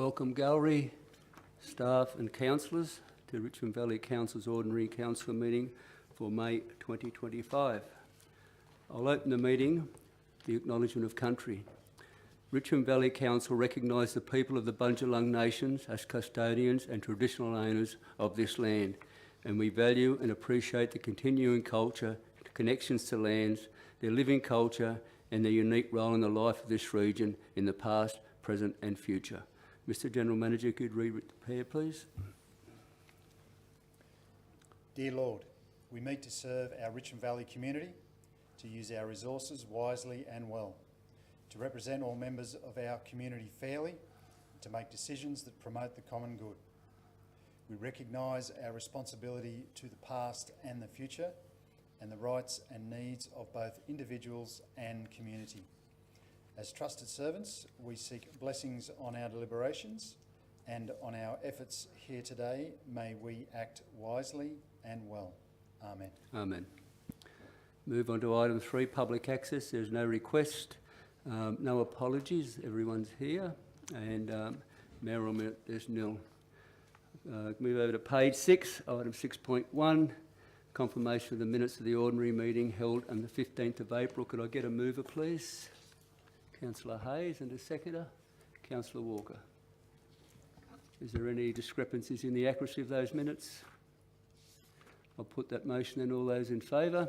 Welcome gallery, staff and councillors to Richmond Valley Council's Ordinary Council meeting for May 2025. I'll open the meeting, the acknowledgement of country. Richmond Valley Council recognise the people of the Bundjalung Nations as custodians and traditional owners of this land, and we value and appreciate the continuing culture, connections to lands, their living culture and their unique role in the life of this region in the past, present and future. Mr General Manager, could you read the prayer, please? Dear Lord, we meet to serve our Richmond Valley community, to use our resources wisely and well, to represent all members of our community fairly, to make decisions that promote the common good. We recognise our responsibility to the past and the future, and the rights and needs of both individuals and community. As trusted servants, we seek blessings on our deliberations and on our efforts here today. May we act wisely and well. Amen. Amen. Move on to item 3, public access. There's no request, no apologies. Everyone's here, and mayoral minute, there's nil. Move over to page 6, item 6.1, confirmation of the minutes of the ordinary meeting held on the 15th of April. Could I get a mover, please? Councillor Hayes, and a seconder, Councillor Walker. Is there any discrepancies in the accuracy of those minutes? I'll put that motion in. All those in favour?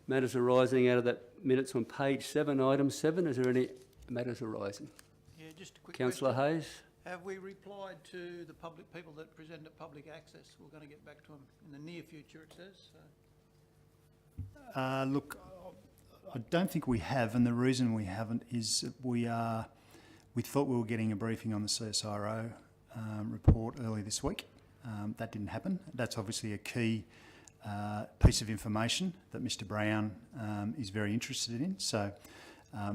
Matters arising out of that minutes on page 7, item 7. Is there any matters arising? Yeah, just a quick Councillor question. Hayes? Have we replied to the public people that presented public access? We're going to get back to them in the near future, it says. So. Look, I don't think we have, and the reason we haven't is we thought we were getting a briefing on the CSIRO report early this week. That didn't happen. That's obviously a key piece of information that Mr Brown is very interested in. So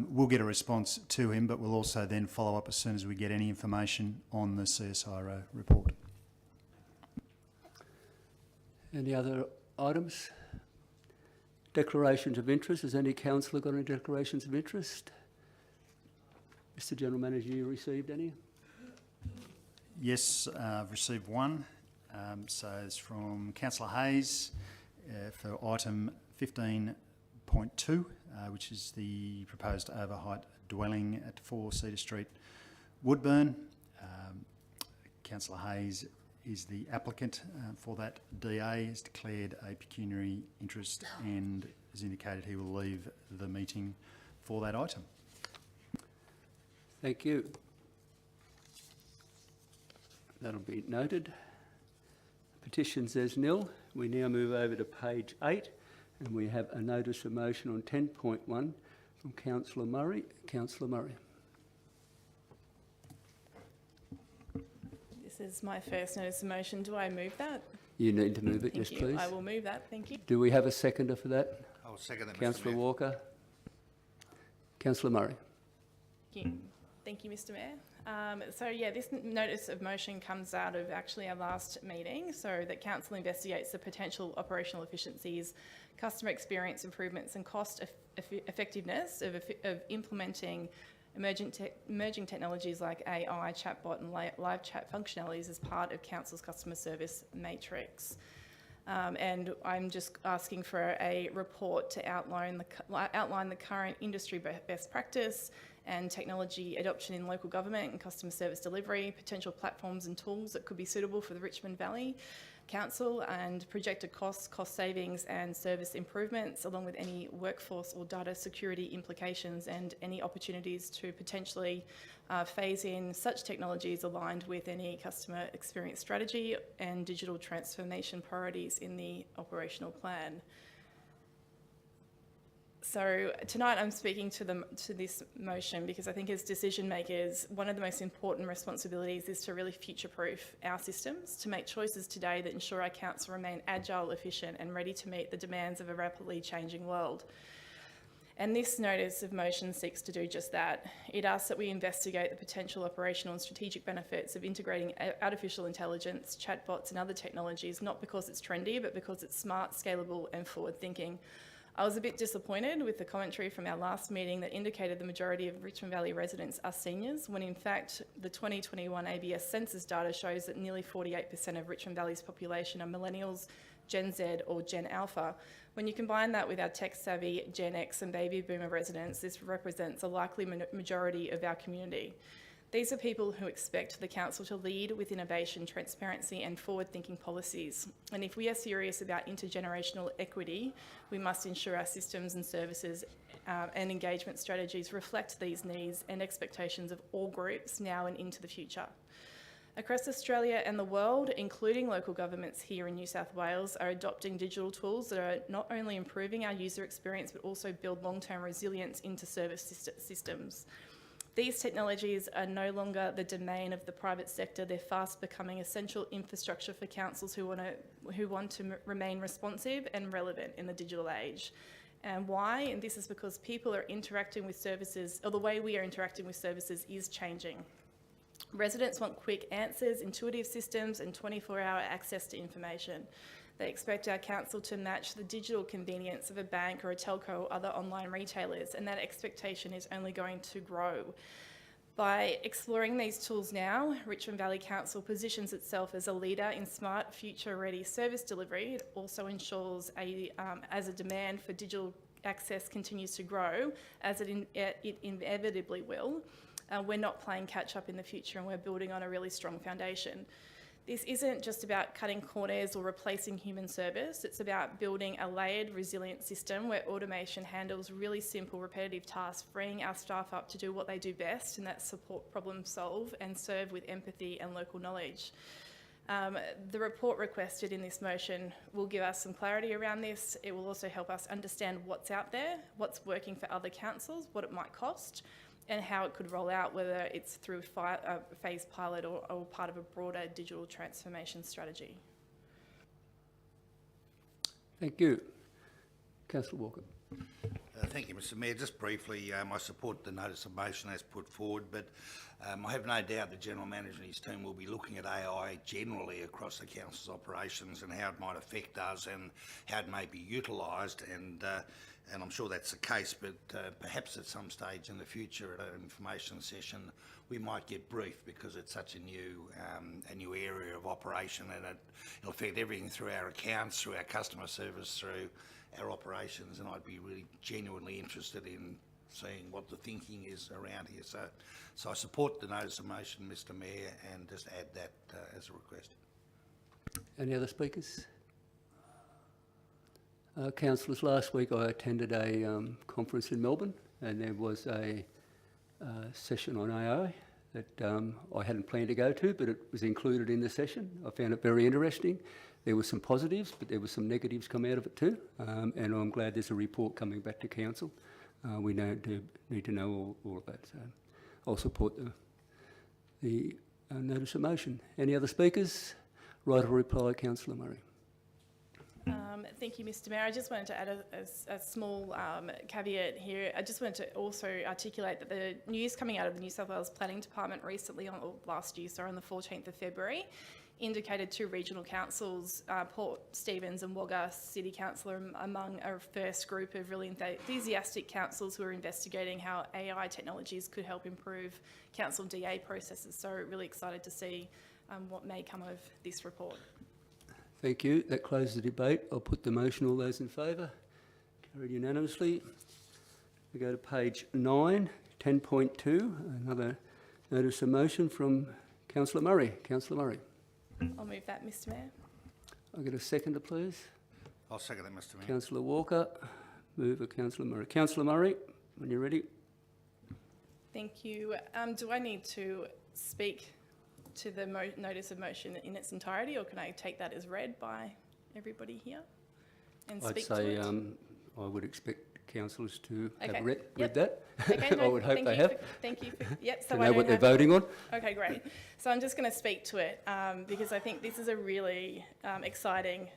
we'll get a response to him, but we'll also then follow up as soon as we get any information on the CSIRO report. Any other items? Declarations of interest. Has any councillor got any declarations of interest? Mr General Manager, you received any? Yes, I've received one. So it's from Councillor Hayes for item 15.2, which is the proposed overheight dwelling at 4 Cedar Street, Woodburn. Councillor Hayes is the applicant for that DA, has declared a pecuniary interest and has indicated he will leave the meeting for that item. Thank you. That'll be noted. Petitions, there's nil. We now move over to page 8, and we have a notice of motion on 10.1 from Councillor Murray. Councillor Murray. This is my first notice of motion. Do I move that? You need to move it, Thank yes, you. please. I will move that. Thank you. Do we have a seconder for that? I'll second that, Councillor Mr. Mayor. Walker. Councillor Murray. Thank you. Thank you, Mr Mayor. So yeah, this notice of motion comes out of actually our last meeting, so that Council investigates the potential operational efficiencies, customer experience improvements and cost effectiveness of implementing emerging technologies like AI, chatbot and live chat functionalities as part of Council's customer service matrix. And I'm just asking for a report to outline the current industry best practice and technology adoption in local government and customer service delivery, potential platforms and tools that could be suitable for the Richmond Valley Council, and projected costs, cost savings and service improvements, along with any workforce or data security implications and any opportunities to potentially phase in such technologies aligned with any customer experience strategy and digital transformation priorities in the operational plan. So tonight I'm speaking to this motion because I think as decision makers, one of the most important responsibilities is to really future-proof our systems, to make choices today that ensure our council remain agile, efficient and ready to meet the demands of a rapidly changing world. And this notice of motion seeks to do just that. It asks that we investigate the potential operational and strategic benefits of integrating artificial intelligence, chatbots and other technologies, not because it's trendy, but because it's smart, scalable and forward-thinking. I was a bit disappointed with the commentary from our last meeting that indicated the majority of Richmond Valley residents are seniors, when in fact the 2021 ABS census data shows that nearly 48% of Richmond Valley's population are millennials, Gen Z or Gen Alpha. When you combine that with our tech-savvy Gen X and baby boomer residents, this represents a likely majority of our community. These are people who expect the council to lead with innovation, transparency and forward-thinking policies. And if we are serious about intergenerational equity, we must ensure our systems and services and engagement strategies reflect these needs and expectations of all groups now and into the future. Across Australia and the world, including local governments here in New South Wales, are adopting digital tools that are not only improving our user experience, but also build long-term resilience into service systems. These technologies are no longer the domain of the private sector. They're fast becoming essential infrastructure for councils who want to remain responsive and relevant in the digital age. And why? And this is because people are interacting with services, or the way we are interacting with services is changing. Residents want quick answers, intuitive systems, and 24-hour access to information. They expect our council to match the digital convenience of a bank or a telco or other online retailers, and that expectation is only going to grow. By exploring these tools now, Richmond Valley Council positions itself as a leader in smart, future-ready service delivery. It also ensures, as a demand for digital access continues to grow, as it inevitably will, we're not playing catch-up in the future, and we're building on a really strong foundation. This isn't just about cutting corners or replacing human service. It's about building a layered, resilient system where automation handles really simple, repetitive tasks, freeing our staff up to do what they do best, and that's support, problem solve, and serve with empathy and local knowledge. The report requested in this motion will give us some clarity around this. It will also help us understand what's out there, what's working for other councils, what it might cost, and how it could roll out, whether it's through a phased pilot or part of a broader digital transformation strategy. Thank you. Councillor Walker. Thank you, Mr Mayor. Just briefly, I support the notice of motion as put forward, but I have no doubt the General Manager and his team will be looking at AI generally across the Council's operations and how it might affect us and how it may be utilised, and I'm sure that's the case, but perhaps at some stage in the future at an information session we might get briefed, because it's such a new area of operation, and it'll affect everything through our accounts, through our customer service, through our operations, and I'd be really genuinely interested in seeing what the thinking is around here. So I support the notice of motion, Mr Mayor, and just add that as a request. Any other speakers? Councillors, last week I attended a conference in Melbourne, and there was a session on AI that I hadn't planned to go to, but it was included in the session. I found it very interesting. There were some positives, but there were some negatives come out of it too, and I'm glad there's a report coming back to Council. We need to know all of that, so I'll support the notice of motion. Any other speakers? Right of reply, Councillor Murray. Thank you, Mr Mayor. I just wanted to add a small caveat here. I just wanted to also articulate that the news coming out of the New South Wales Planning Department recently, on the 14th of February, indicated two regional councils, Port Stephens and Wagga City Council, are among a first group of really enthusiastic councils who are investigating how AI technologies could help improve council DA processes. So really excited to see what may come of this report. Thank you. That closes the debate. I'll put the motion. All those in favour? Carried unanimously. We go to page 9, 10.2, another notice of motion from Councillor Murray. Councillor Murray. I'll move that, Mr Mayor. I'll get a seconder, please. I'll second that, Mr Mayor. Councillor Walker. Mover, Councillor Murray. Councillor Murray, when you're ready. Thank you. Do I need to speak to the notice of motion in its entirety, or can I take that as read by everybody here and speak to it? I would expect councillors to Okay. have read Yep. that. Okay, no, I would hope they have. Thank you. Yep. So To I know don't what they're have- voting on. Okay, great. So I'm just going to speak to it because I think this is a really exciting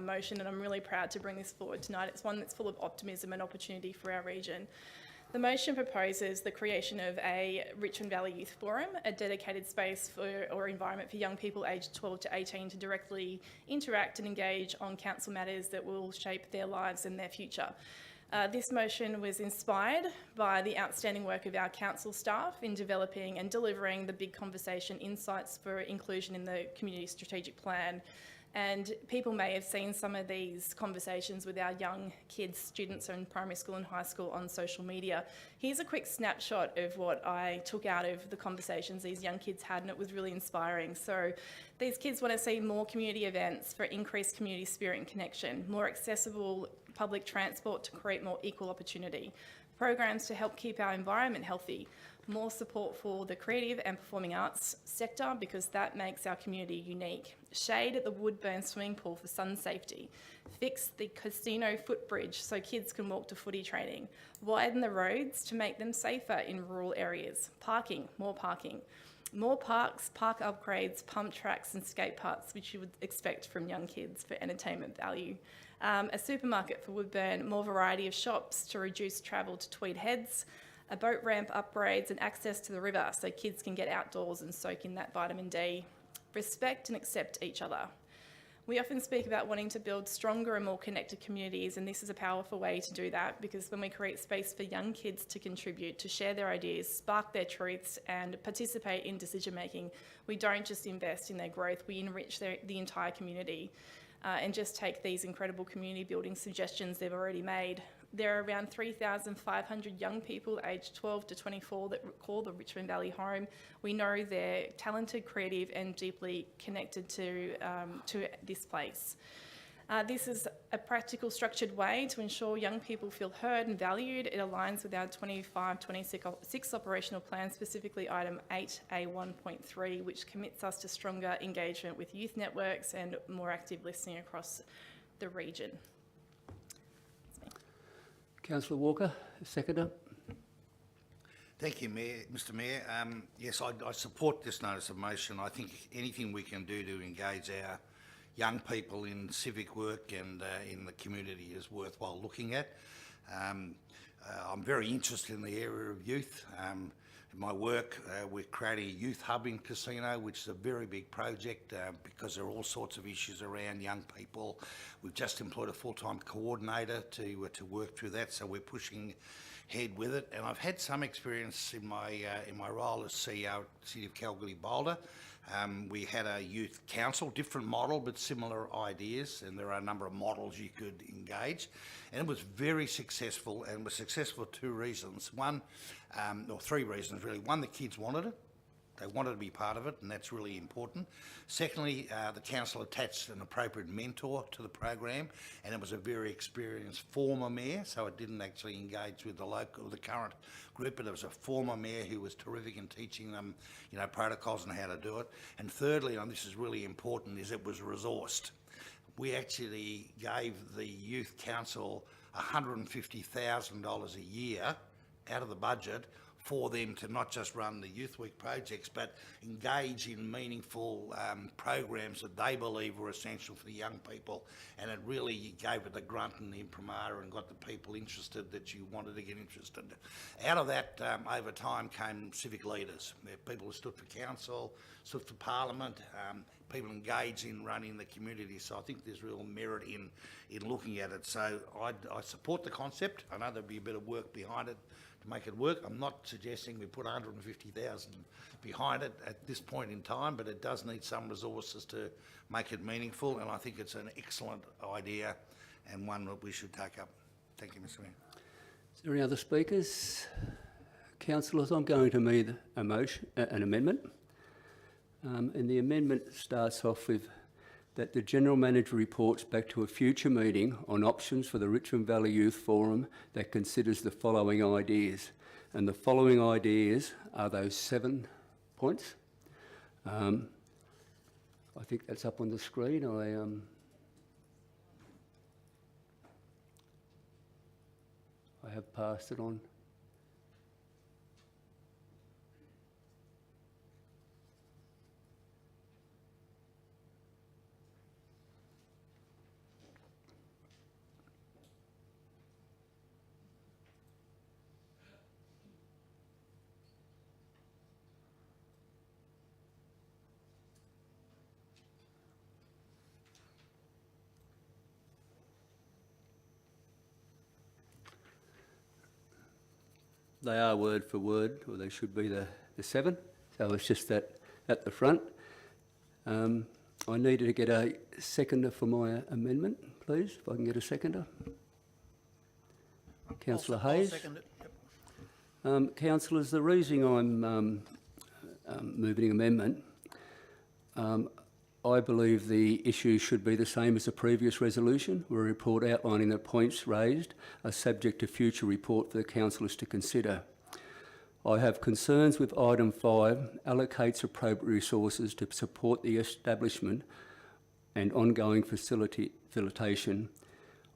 motion, and I'm really proud to bring this forward tonight. It's one that's full of optimism and opportunity for our region. The motion proposes the creation of a Richmond Valley Youth Forum, a dedicated space or environment for young people aged 12 to 18 to directly interact and engage on council matters that will shape their lives and their future. This motion was inspired by the outstanding work of our council staff in developing and delivering the big conversation insights for inclusion in the community strategic plan. And people may have seen some of these conversations with our young kids, students in primary school and high school on social media. Here's a quick snapshot of what I took out of the conversations these young kids had, and it was really inspiring. So these kids want to see more community events for increased community spirit and connection, more accessible public transport to create more equal opportunity, programs to help keep our environment healthy, more support for the creative and performing arts sector because that makes our community unique, shade at the Woodburn swimming pool for sun safety, fix the casino footbridge so kids can walk to footy training, widen the roads to make them safer in rural areas, parking, more parks, park upgrades, pump tracks and skate parks, which you would expect from young kids for entertainment value. A supermarket for Woodburn, more variety of shops to reduce travel to Tweed Heads, a boat ramp upgrades and access to the river so kids can get outdoors and soak in that vitamin D. Respect and accept each other. We often speak about wanting to build stronger and more connected communities, and this is a powerful way to do that because when we create space for young kids to contribute, to share their ideas, spark their truths and participate in decision making, we don't just invest in their growth, we enrich the entire community. And just take these incredible community building suggestions they've already made. There are around 3,500 young people aged 12 to 24 that call the Richmond Valley home. We know they're talented, creative and deeply connected to this place. This is a practical, structured way to ensure young people feel heard and valued. It aligns with our 25-26 operational plan, specifically item 8A1.3, which commits us to stronger engagement with youth networks and more active listening across the region. Councillor Walker, seconder. Thank you, Mr Mayor. Yes, I support this notice of motion. I think anything we can do to engage our young people in civic work and in the community is worthwhile looking at. I'm very interested in the area of youth. In my work, we're creating a youth hub in Casino, which is a very big project because there are all sorts of issues around young people. We've just employed a full-time coordinator to work through that, so we're pushing ahead with it. And I've had some experience in my role as CEO at the City of Kalgoorlie-Boulder. We had a youth council, different model but similar ideas, and there are a number of models you could engage. And it was very successful, and was successful for two reasons. One, or three reasons really. One, the kids wanted it. They wanted to be part of it, and that's really important. Secondly, the council attached an appropriate mentor to the program, and it was a very experienced former mayor, so it didn't actually engage with the current group, but it was a former mayor who was terrific in teaching them, protocols and how to do it. And thirdly, and this is really important, is it was resourced. We actually gave the youth council $150,000 a year out of the budget for them to not just run the Youth Week projects, but engage in meaningful programs that they believe were essential for the young people. And it really gave it the grunt and the imprimatur and got the people interested that you wanted to get interested. Out of that, over time, came civic leaders. People who stood for council, stood for parliament, people engaged in running the community. So I think there's real merit in looking at it. So I support the concept. I know there'll be a bit of work behind it to make it work. I'm not suggesting we put 150,000 behind it at this point in time, but it does need some resources to make it meaningful, and I think it's an excellent idea and one that we should take up. Thank you, Mr Mayor. Is there any other speakers? Councillors, I'm going to move an amendment. And the amendment starts off with that the General Manager reports back to a future meeting on options for the Richmond Valley Youth Forum that considers the following ideas. And the following ideas are those 7 points. I think that's up on the screen. I have passed it on. they are word for word, or they should be the 7. So it's just that at the front. I needed to get a seconder for my amendment, please, if I can get a seconder. Councillor I'll Hayes. second it. Yep. Councillors, the reason I'm moving an amendment, I believe the issue should be the same as the previous resolution, where a report outlining the points raised are subject to future report for the councillors to consider. I have concerns with item 5, allocates appropriate resources to support the establishment and ongoing facilitation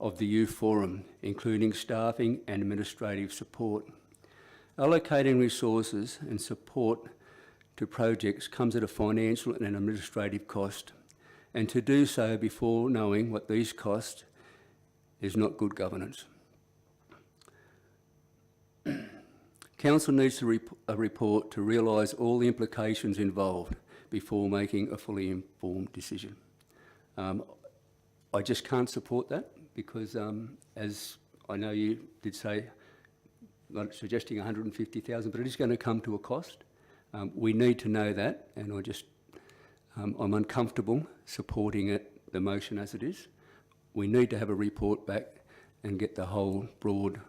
of the youth forum, including staffing and administrative support. Allocating resources and support to projects comes at a financial and administrative cost, and to do so before knowing what these cost is not good governance. Council needs a report to realise all the implications involved before making a fully informed decision. I just can't support that because, as I know you did say, not suggesting 150,000, but it is going to come to a cost. We need to know that, and I'm uncomfortable supporting it, the motion as it is. We need to have a report back and get the whole broad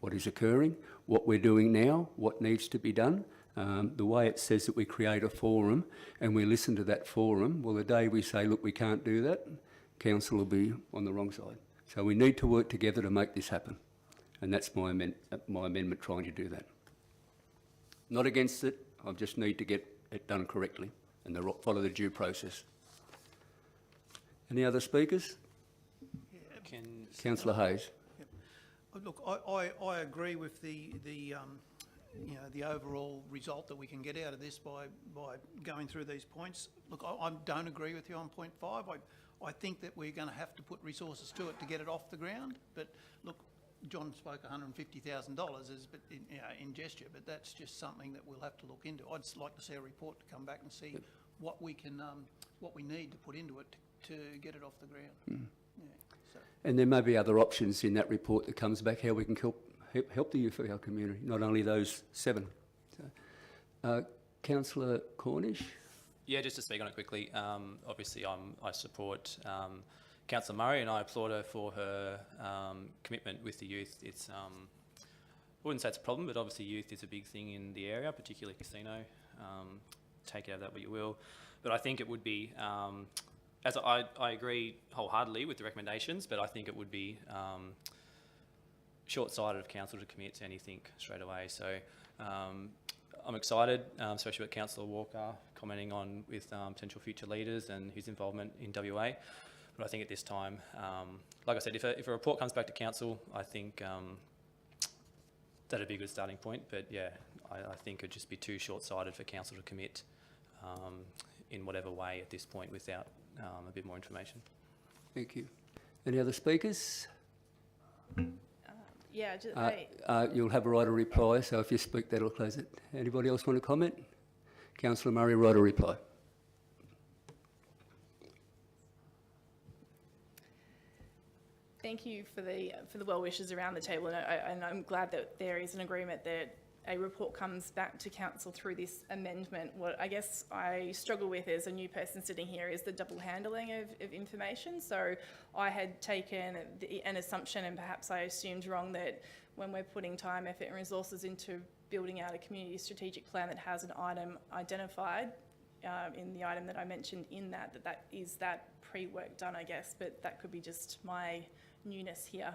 what is occurring, what we're doing now, what needs to be done. The way it says that we create a forum and we listen to that forum, well, the day we say, look, we can't do that, council will be on the wrong side. So we need to work together to make this happen. And that's my amendment trying to do that. Not against it, I just need to get it done correctly and follow the due process. Any other speakers? Councillor Hayes. Look, I agree with the overall result that we can get out of this by going through these points. Look, I don't agree with you on point 5. I think that we're going to have to put resources to it to get it off the ground. But look, John spoke $150,000 as in gesture, but that's just something that we'll have to look into. I'd just like to see a report to come back and see what we can, what we need to put into it to get it off the ground. Yeah, so. And there may be other options in that report that comes back, how we can help the youth of our community, not only those 7. So, Councillor Cornish. Yeah, just to speak on it quickly, obviously I support Councillor Murray and I applaud her for her commitment with the youth. It's, I wouldn't say it's a problem, but obviously youth is a big thing in the area, particularly casino. Take out of that what you will. But I think it would be, as I agree wholeheartedly with the recommendations, but I think it would be short-sighted of council to commit to anything straight away. So I'm excited, especially with Councillor Walker commenting on with potential future leaders and his involvement in WA. But I think at this time, like I said, if a report comes back to council, I think that'd be a good starting point. But yeah, I think it'd just be too short-sighted for council to commit in whatever way at this point without a bit more information. Thank you. Any other speakers? Yeah, just, You'll have a right of reply, so if you speak, that'll close it. Anybody else want to comment? Councillor Murray, right of reply. thank you for the well wishes around the table, and I'm glad that there is an agreement that a report comes back to council through this amendment. What I guess I struggle with as a new person sitting here is the double handling of information. So I had taken an assumption, and perhaps I assumed wrong, that when we're putting time, effort and resources into building out a community strategic plan that has an item identified in the item that I mentioned in that is that pre-work done, I guess, but that could be just my newness here.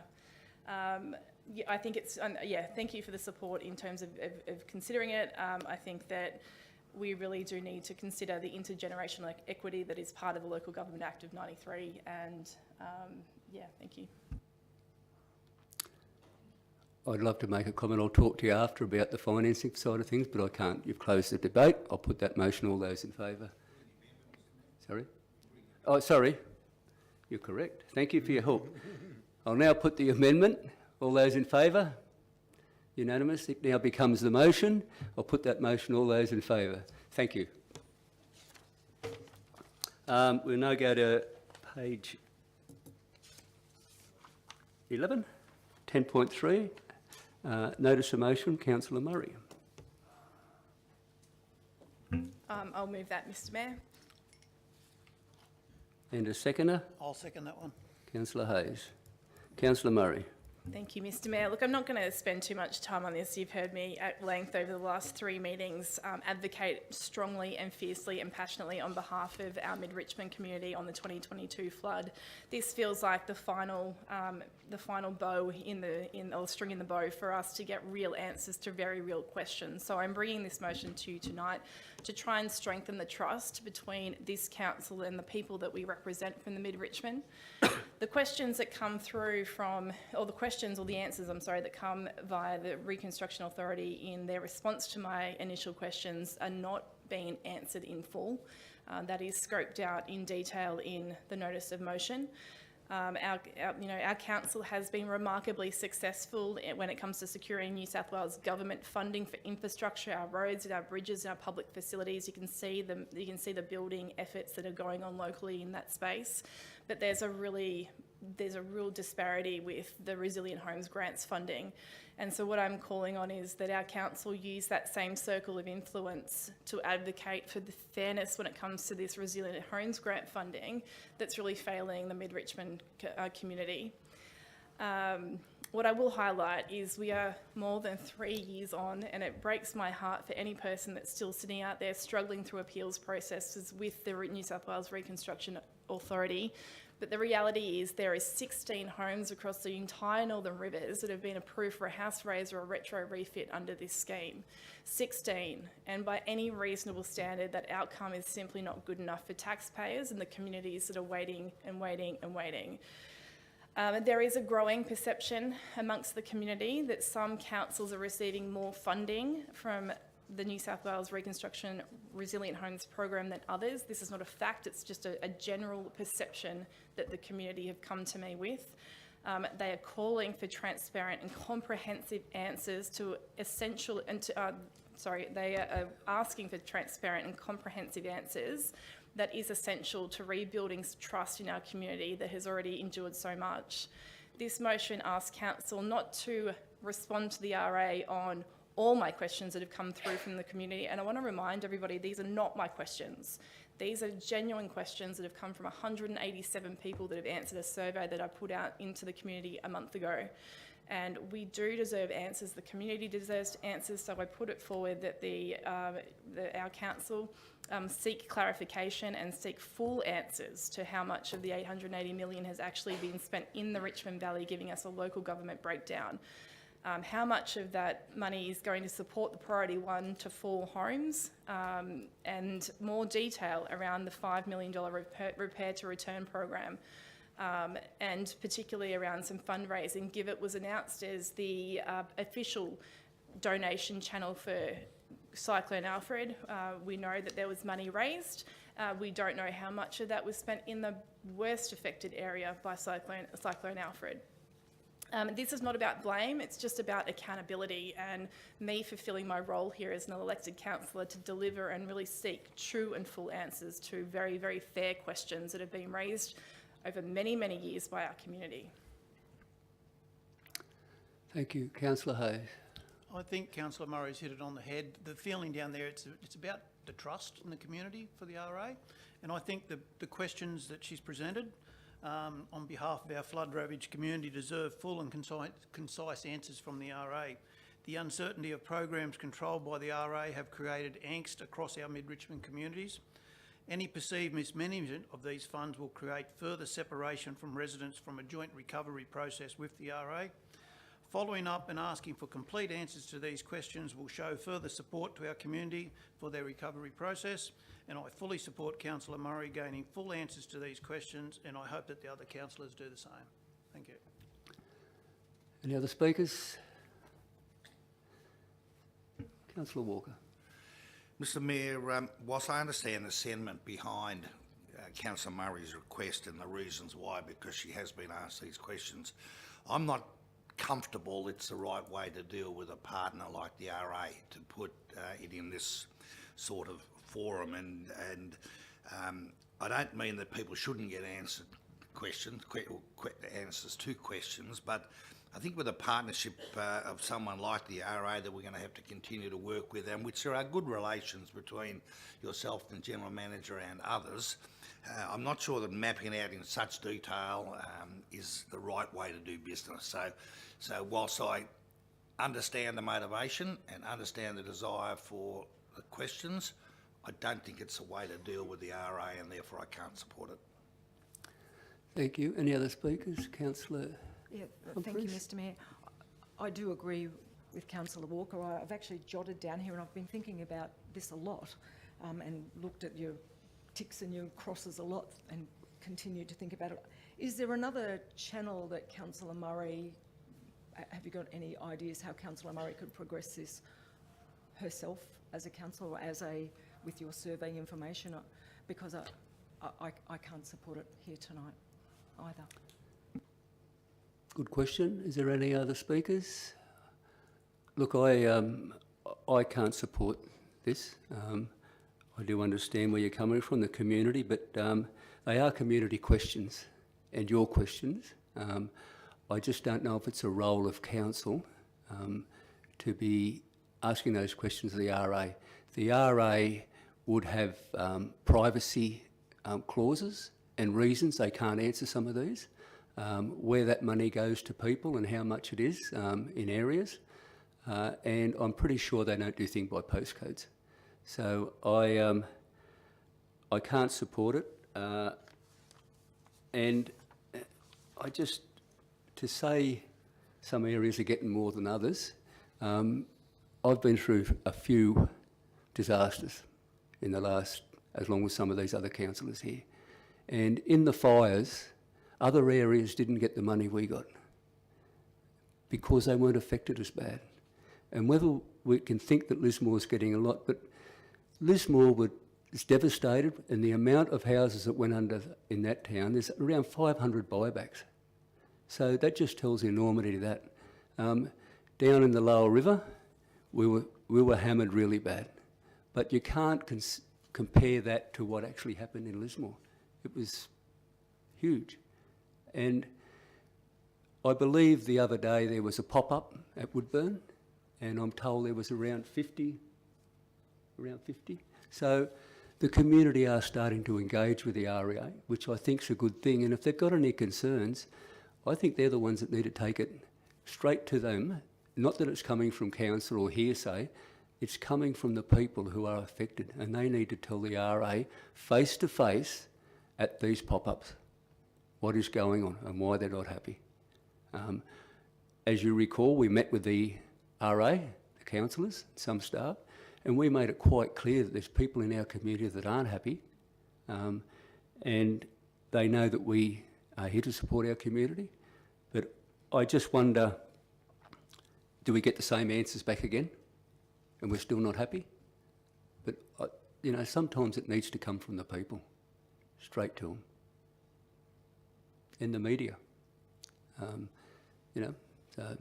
Yeah, I think it's, yeah, thank you for the support in terms of considering it. I think that we really do need to consider the intergenerational equity that is part of the Local Government Act of '93, and yeah, thank you. I'd love to make a comment. I'll talk to you after about the financing side of things, but I can't. You've closed the debate. I'll put that motion. All those in favour? Sorry? Oh, sorry. You're correct. Thank you for your help. I'll now put the amendment. All those in favour? Unanimous. It now becomes the motion. I'll put that motion. All those in favour? Thank you. We'll now go to page 11, 10.3. Notice of motion, Councillor Murray. I'll move that, Mr Mayor. And a seconder, I'll second that one. Councillor Hayes. Councillor Murray. Thank you, Mr Mayor. Look, I'm not going to spend too much time on this. You've heard me at length over the last 3 meetings advocate strongly and fiercely and passionately on behalf of our mid-Richmond community on the 2022 flood. This feels like the final bow or string in the bow for us to get real answers to very real questions. So I'm bringing this motion to you tonight to try and strengthen the trust between this council and the people that we represent from the mid-Richmond. The questions that come through the answers, that come via the Reconstruction Authority in their response to my initial questions are not being answered in full. That is scoped out in detail in the notice of motion. Our council has been remarkably successful when it comes to securing New South Wales government funding for infrastructure, our roads and our bridges and our public facilities. You can see the building efforts that are going on locally in that space, but there's a real disparity with the Resilient Homes grants funding. And so what I'm calling on is that our council use that same circle of influence to advocate for the fairness when it comes to this Resilient Homes grant funding that's really failing the mid-Richmond community. What I will highlight is we are more than 3 years on, and it breaks my heart for any person that's still sitting out there struggling through appeals processes with the New South Wales Reconstruction Authority. But the reality is there is 16 homes across the entire Northern Rivers that have been approved for a house raise or a retro refit under this scheme. 16. And by any reasonable standard, that outcome is simply not good enough for taxpayers and the communities that are waiting and waiting and waiting. There is a growing perception amongst the community that some councils are receiving more funding from the New South Wales Reconstruction Resilient Homes program than others. This is not a fact, it's just a general perception that the community have come to me with. They are calling for transparent and comprehensive answers to they are asking for transparent and comprehensive answers that is essential to rebuilding trust in our community that has already endured so much. This motion asks Council not to respond to the RA on all my questions that have come through from the community. And I want to remind everybody, these are not my questions. These are genuine questions that have come from 187 people that have answered a survey that I put out into the community a month ago. And we do deserve answers. The community deserves answers. So I put it forward that our council seek clarification and seek full answers to how much of the $880 million has actually been spent in the Richmond Valley, giving us a local government breakdown. How much of that money is going to support the priority 1 to 4 homes, and more detail around the $5 million repair to return program, and particularly around some fundraising. GIVIT was announced as the official donation channel for Cyclone Alfred. We know that there was money raised. We don't know how much of that was spent in the worst affected area by Cyclone Alfred. This is not about blame, it's just about accountability and me fulfilling my role here as an elected councillor to deliver and really seek true and full answers to very, very fair questions that have been raised over many, many years by our community. Thank you. Councillor Hayes. I think Councillor Murray's hit it on the head. The feeling down there, it's about the trust in the community for the RA. And I think the questions that she's presented on behalf of our flood-ravaged community deserve full and concise answers from the RA. The uncertainty of programs controlled by the RA have created angst across our mid-Richmond communities. Any perceived mismanagement of these funds will create further separation from residents from a joint recovery process with the RA. Following up and asking for complete answers to these questions will show further support to our community for their recovery process, and I fully support Councillor Murray gaining full answers to these questions, and I hope that the other councillors do the same. Thank you. Any other speakers? Councillor Walker. Mr Mayor, whilst I understand the sentiment behind Councillor Murray's request and the reasons why, because she has been asked these questions, I'm not comfortable it's the right way to deal with a partner like the RA, to put it in this sort of forum. And I don't mean that people shouldn't get answers to questions, but I think with a partnership of someone like the RA that we're going to have to continue to work with, and which there are good relations between yourself and the General Manager and others, I'm not sure that mapping it out in such detail is the right way to do business. So whilst I understand the motivation and understand the desire for the questions, I don't think it's a way to deal with the RA, and therefore I can't support it. Thank you. Any other speakers? Councillor? Yeah, thank you, Mr Mayor. I do agree with Councillor Walker. I've actually jotted down here, and I've been thinking about this a lot, and looked at your ticks and your crosses a lot and continued to think about it. Is there another channel that Councillor Murray, have you got any ideas how Councillor Murray could progress this herself as a councillor or with your survey information? Because I can't support it here tonight either. Good question. Is there any other speakers? Look, I can't support this. I do understand where you're coming from, the community, but they are community questions and your questions. I just don't know if it's a role of council to be asking those questions of the RA. The RA would have privacy clauses and reasons they can't answer some of these, where that money goes to people and how much it is in areas. And I'm pretty sure they don't do things by postcodes. So I can't support it. And I just, to say some areas are getting more than others, I've been through a few disasters in the last, as long as some of these other councillors here. And in the fires, other areas didn't get the money we got because they weren't affected as bad. And whether we can think that Lismore's getting a lot, but Lismore is devastated, and the amount of houses that went under in that town, there's around 500 buybacks. So that just tells the enormity of that. Down in the lower river, we were hammered really bad. But you can't compare that to what actually happened in Lismore. It was huge. And I believe the other day there was a pop-up at Woodburn, and I'm told there was around 50. So the community are starting to engage with the REA, which I think is a good thing. And if they've got any concerns, I think they're the ones that need to take it straight to them. Not that it's coming from council or hearsay, it's coming from the people who are affected, and they need to tell the RA face to face at these pop-ups what is going on and why they're not happy. As you recall, we met with the RA, the councillors, some staff, and we made it quite clear that there's people in our community that aren't happy, and they know that we are here to support our community. But I just wonder, do we get the same answers back again and we're still not happy? But, you know, sometimes it needs to come from the people, straight to them. In the media. You know, so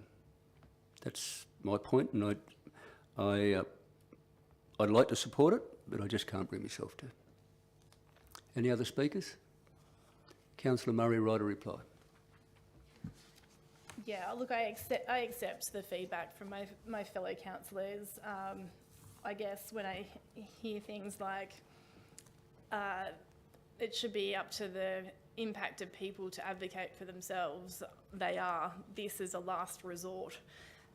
that's my point, and I'd like to support it, but I just can't bring myself to. Any other speakers? Councillor Murray, right, a reply. Yeah, look, I accept the feedback from my fellow councillors. I guess when I hear things like it should be up to the impacted people to advocate for themselves, they are. This is a last resort.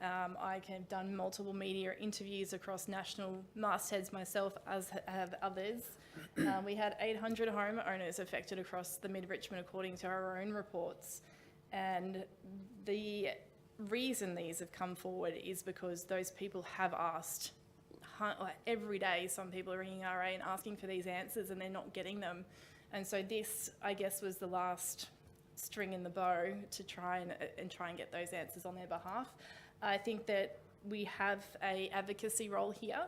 I have done multiple media interviews across national mastheads myself, as have others. We had 800 homeowners affected across the Mid-Richmond according to our own reports. And the reason these have come forward is because those people have asked. Every day some people are ringing RA and asking for these answers, and they're not getting them. And so this, I guess, was the last string in the bow to try and get those answers on their behalf. I think that we have a advocacy role here,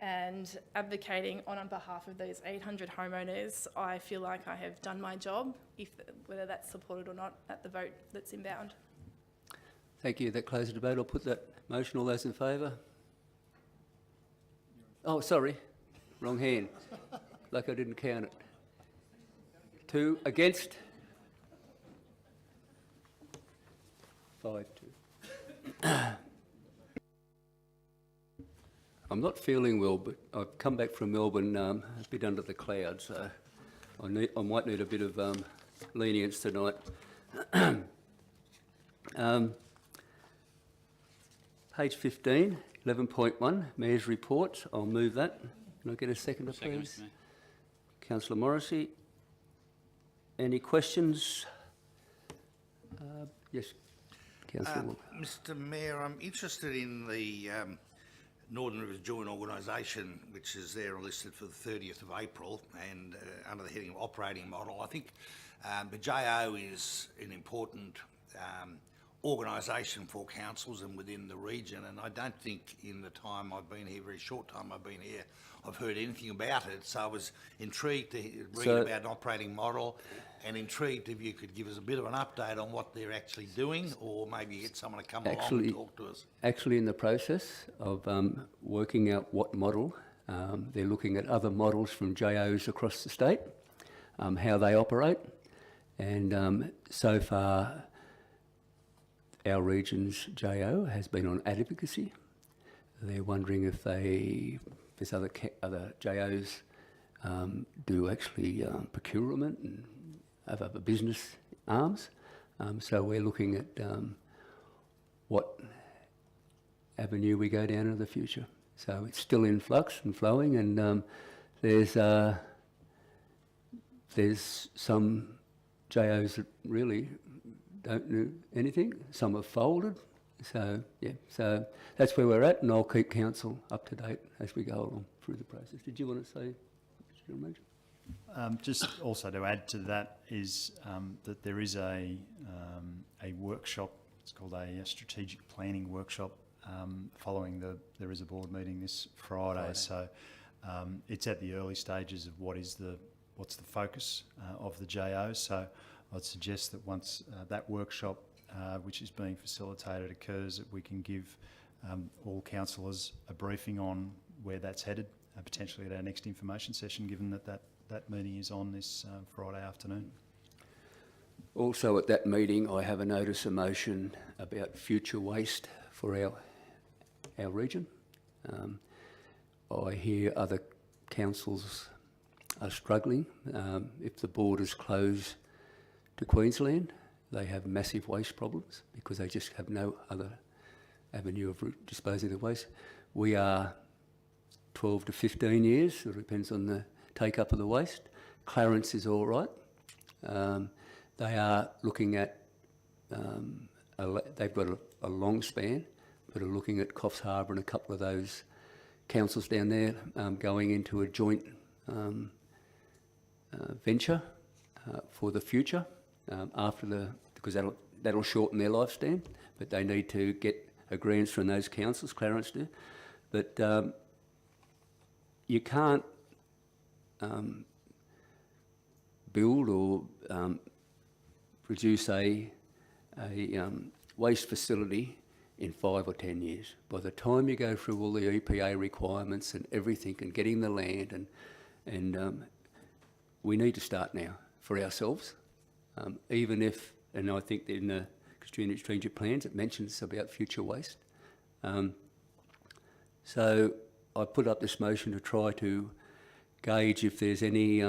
and advocating on behalf of those 800 homeowners, I feel like I have done my job, whether that's supported or not at the vote that's inbound. Thank you. That closes the debate. I'll put that motion. All those in favour? Oh, sorry. Wrong hand. Like I didn't count it. 2 against? 5-2. I'm not feeling well, but I've come back from Melbourne a bit under the clouds, so I might need a bit of lenience tonight. Page 15, 11.1, Mayor's Report. I'll move that. Can I get a seconder, Second, please? Mr. Mayor. Councillor Morrissey. Any questions? Yes, Councillor Walker. Mr Mayor, I'm interested in the Northern Rivers Joint Organisation, which is there listed for the 30th of April, and under the heading of operating model. I think the JO is an important organisation for councils and within the region, and I don't think in the time I've been here, very short time I've been here, I've heard anything about it. So I was intrigued to read about an operating model, and intrigued if you could give us a bit of an update on what they're actually doing, or maybe get someone to come along and talk to us. Actually in the process of working out what model, they're looking at other models from JOs across the state, how they operate, and so far our region's JO has been on advocacy. They're wondering if there's other JOs do actually procurement and have other business arms. So we're looking at what avenue we go down in the future. So it's still in flux and flowing, and there's some JOs that really don't do anything. Some have folded. So yeah, so that's where we're at, and I'll keep council up to date as we go along through the process. Did you want to say, Mr. Major? Just also to add to that is that there is a workshop. It's called a strategic planning workshop following there is a board meeting this Friday. So it's at the early stages of what's the focus of the JO. So I'd suggest that once that workshop, which is being facilitated, occurs, that we can give all councillors a briefing on where that's headed, potentially at our next information session, given that meeting is on this Friday afternoon. Also at that meeting, I have a notice of motion about future waste for our region. I hear other councils are struggling. If the borders close to Queensland, they have massive waste problems because they just have no other avenue of disposing of waste. We are 12 to 15 years, it depends on the take-up of the waste. Clarence is all right. They are looking at, they've got a long span, but are looking at Coffs Harbour and a couple of those councils down there going into a joint venture for the future because that'll shorten their lifespan, but they need to get agreements from those councils, Clarence do. But you can't build or produce a waste facility in 5 or 10 years. By the time you go through all the EPA requirements and everything and getting the land, and we need to start now for ourselves, even if, and I think in the strategic plans it mentions about future waste. So I put up this motion to try to gauge if there's any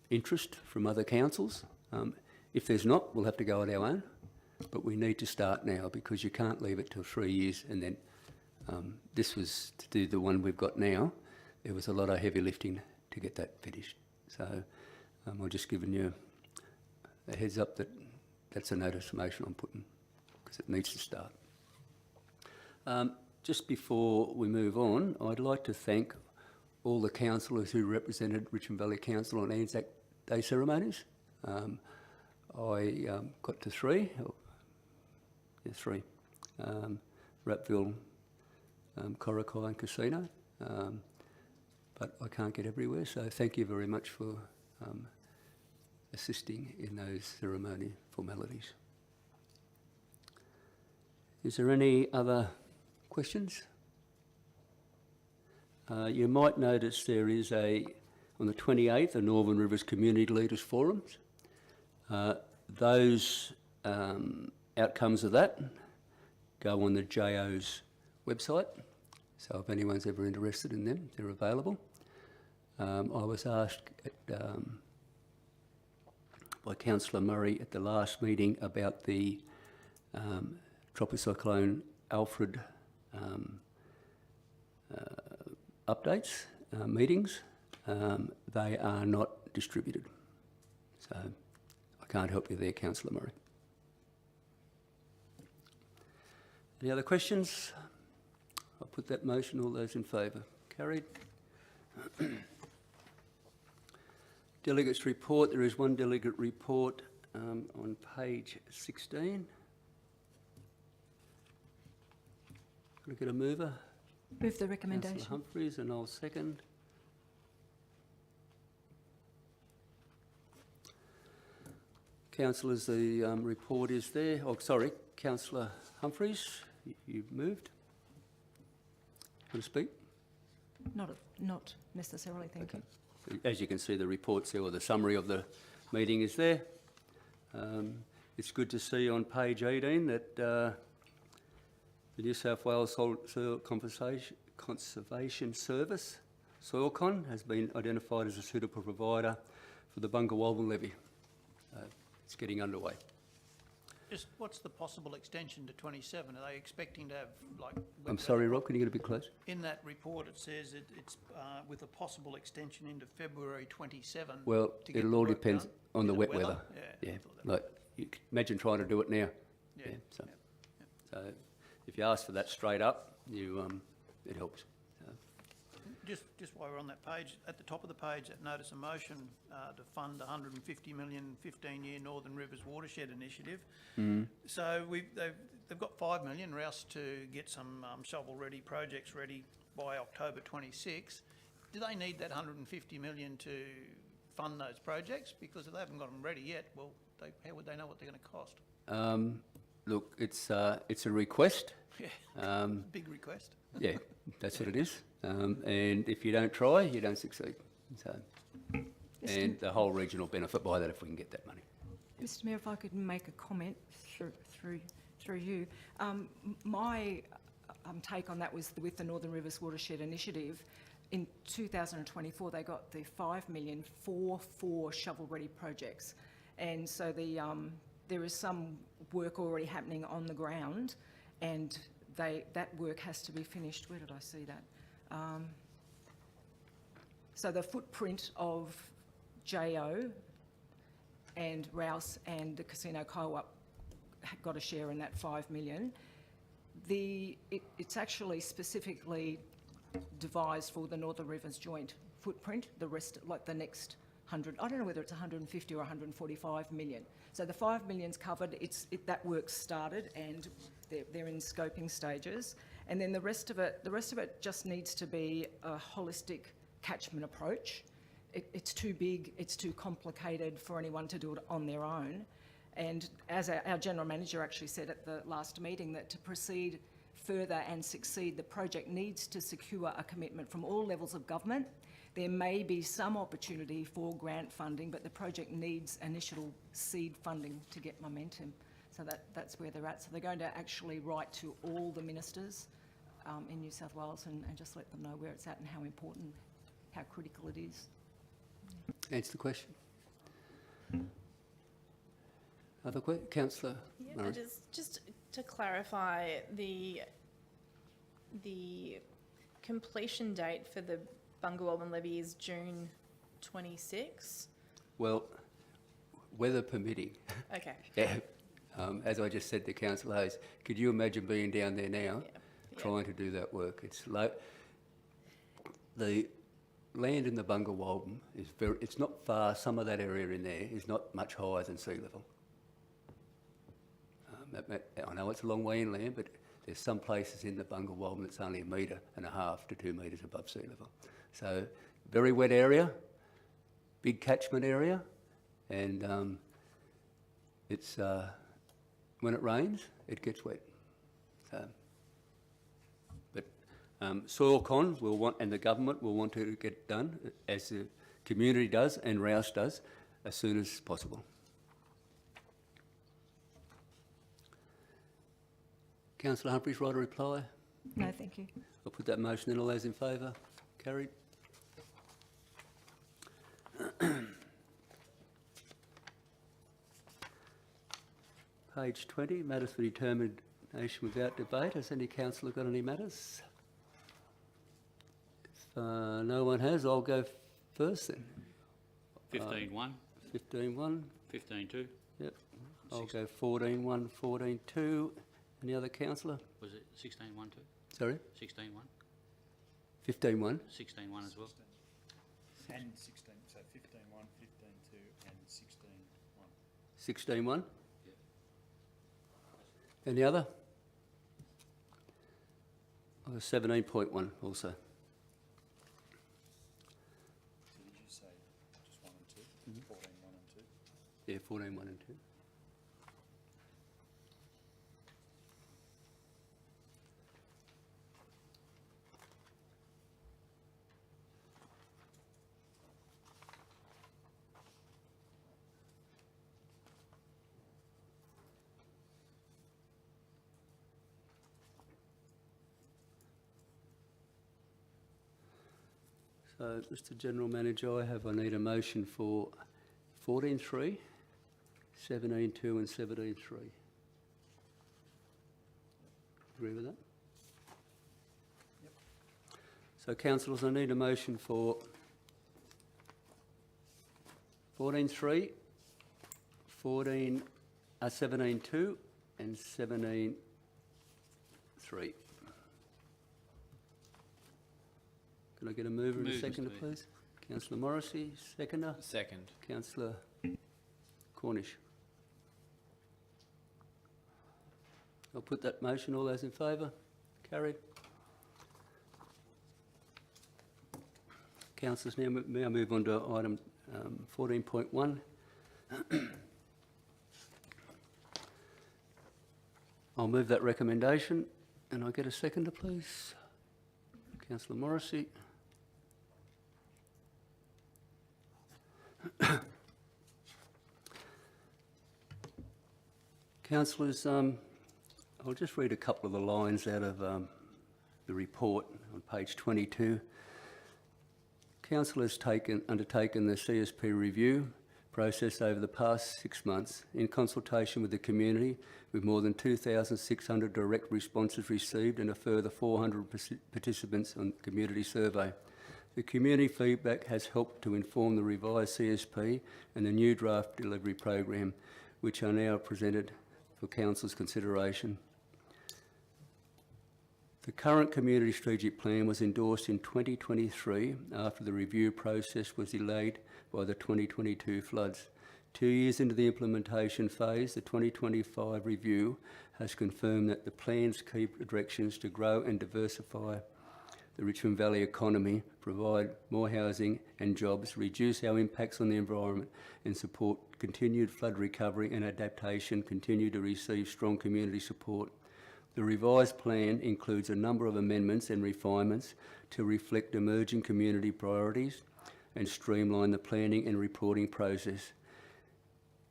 interest from other councils. If there's not, we'll have to go on our own, but we need to start now because you can't leave it till 3 years and then this was to do the one we've got now. There was a lot of heavy lifting to get that finished. So I'm just giving you a heads up that that's a notice of motion I'm putting because it needs to start. Just before we move on, I'd like to thank all the councillors who represented Richmond Valley Council on Anzac Day ceremonies. I got to three. Rapville, Coracai and Casino, but I can't get everywhere, so thank you very much for assisting in those ceremony formalities. Is there any other questions? You might notice there is on the 28th, a Northern Rivers Community Leaders Forums. Those outcomes of that go on the JO's website. So if anyone's ever interested in them, they're available. I was asked by Councillor Murray at the last meeting about the Tropical Cyclone Alfred updates, meetings. They are not distributed. So I can't help you there, Councillor Murray. Any other questions? I'll put that motion. All those in favour? Carried. Delegates report. There is one delegate report on page 16. Can I get a mover? Move the recommendation. Councillor Humphries, and I'll second. Councillors, the report is there. Oh, sorry, Councillor Humphries, you've moved. Want to speak? Not necessarily, thank you. As you can see, the report's there, or the summary of the meeting is there. It's good to see on page 18 that the New South Wales Soil Conservation Service, SoilCon, has been identified as a suitable provider for the Bunga Walbin levy. It's getting underway. Just what's the possible extension to 27? Are they expecting to have, like... I'm sorry, Rob, can you get a bit closer? In that report, it says it's with a possible extension into February 27. Well, to get it'll the all work depend done. on the Is it wet weather. Yeah. Yeah, like, you can imagine trying to do it now. Yeah. So, yeah. so if you ask for that straight up, it helps. So, Just while we're on that page, at the top of the page, that notice of motion to fund 150 million 15-year Northern Rivers Watershed Initiative. So they've got 5 million, Rouse, to get some shovel-ready projects ready by October 26. Do they need that 150 million to fund those projects? Because if they haven't got them ready yet, well, how would they know what they're going to cost? look, it's a request. Yeah, big request. Yeah, that's what it is. And if you don't try, you don't succeed. So, and the whole region will benefit by that if we can get that money. Mr Mayor, if I could make a comment through you. My take on that was with the Northern Rivers Watershed Initiative. In 2024, they got the 5 million for 4 shovel-ready projects. And so there is some work already happening on the ground, and that work has to be finished. Where did I see that? So the footprint of JO and Rouse and the Casino Co-op got a share in that 5 million. It's actually specifically devised for the Northern Rivers joint footprint, the rest, like the next 100, I don't know whether it's 150 or 145 million. So the 5 million's covered, that work's started and they're in scoping stages. And then the rest of it just needs to be a holistic catchment approach. It's too big, it's too complicated for anyone to do it on their own. And as our General Manager actually said at the last meeting, that to proceed further and succeed, the project needs to secure a commitment from all levels of government. There may be some opportunity for grant funding, but the project needs initial seed funding to get momentum. So that's where they're at. So they're going to actually write to all the ministers in New South Wales and just let them know where it's at and how important, how critical it is. Answer the question. Other questions? Councillor Murray. Just to clarify, the completion date for the Bunga Walbin levy is June 26. Well, weather permitting. Okay. Yeah. As I just said to Councillor Hayes, could you imagine being down there now trying to do that work? It's low. The land in the Bunga Walbin is it's not far, some of that area in there is not much higher than sea level. I know it's a long way inland, but there's some places in the Bunga Walbin that's only 1.5 metres to 2 metres above sea level. So very wet area, big catchment area, and it's when it rains, it gets wet. So, but SoilCon will want, and the government will want to get it done, as the community does and Rouse does, as soon as possible. Councillor Humphries, right to reply? No, thank you. I'll put that motion in. All those in favour? Carried. Page 20, matters for determination without debate. Has any councillor got any matters? If no one has, I'll go first then. 15.1, 15.1, 15.2, yep. I'll go 14.1, 14.2. Any other councillor? was it 16.1 too? Sorry? 16.1? 15.1. 16.1 as well? And 16, so 15.1, 15.2 and 16.1. 16.1. Any other? I've got 17.1 also. So did you say just 1 and 2? 14, 1 and 2? Yeah, 14.1 and 2. So, Mr General Manager, I need a motion for 14.3, 17.2 and 17.3. Agree with that? Yep. So, councillors, I need a motion for 14.3, 17.2 and 17.3. Can I get a mover and a Move, Mr. seconder, Mayor. please? Councillor Morrissey, seconder. Second. Councillor Cornish. I'll put that motion. All those in favour? Carried. Councillors, may I move on to item 14.1. I'll move that recommendation. And I get a seconder, please? Councillor Morrissey. Councillors, I'll just read a couple of the lines out of the report on page 22. Council has undertaken the CSP review process over the past 6 months in consultation with the community, with more than 2,600 direct responses received and a further 400 participants on the community survey. The community feedback has helped to inform the revised CSP and the new draft delivery program, which are now presented for Council's consideration. The current community strategic plan was endorsed in 2023 after the review process was delayed by the 2022 floods. 2 years into the implementation phase, the 2025 review has confirmed that the plan's key directions to grow and diversify the Richmond Valley economy, provide more housing and jobs, reduce our impacts on the environment and support continued flood recovery and adaptation continue to receive strong community support. The revised plan includes a number of amendments and refinements to reflect emerging community priorities and streamline the planning and reporting process.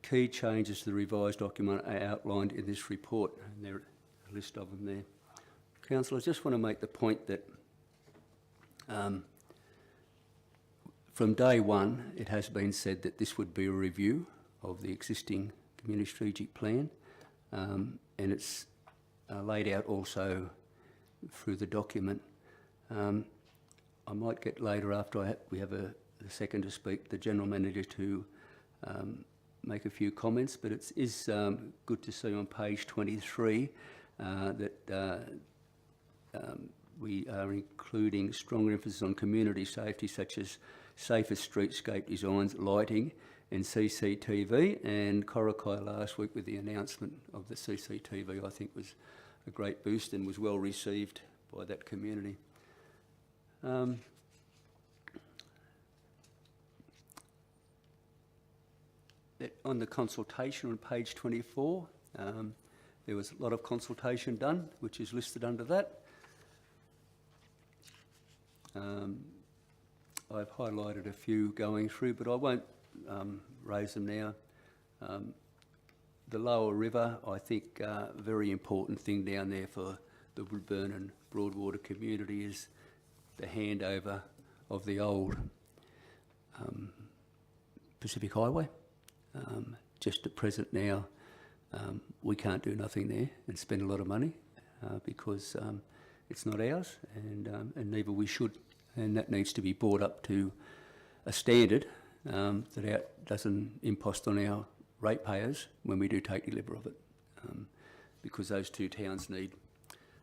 Key changes to the revised document are outlined in this report, and there are a list of them there. Council, I just want to make the point that from day one, it has been said that this would be a review of the existing community strategic plan, and it's laid out also through the document. I might get later after we have a second to speak, the General Manager to make a few comments, but it is good to see on page 23 that we are including stronger emphasis on community safety, such as safer streetscape designs, lighting and CCTV. And Korakai last week with the announcement of the CCTV, I think was a great boost and was well received by that community. On the consultation on page 24, there was a lot of consultation done, which is listed under that. I've highlighted a few going through, but I won't raise them now. the lower river, I think a very important thing down there for the Woodburn and Broadwater community is the handover of the old Pacific Highway. Just at present now, we can't do nothing there and spend a lot of money because it's not ours, and neither we should. And that needs to be brought up to a standard that doesn't impost on our ratepayers when we do take delivery of it, because those two towns need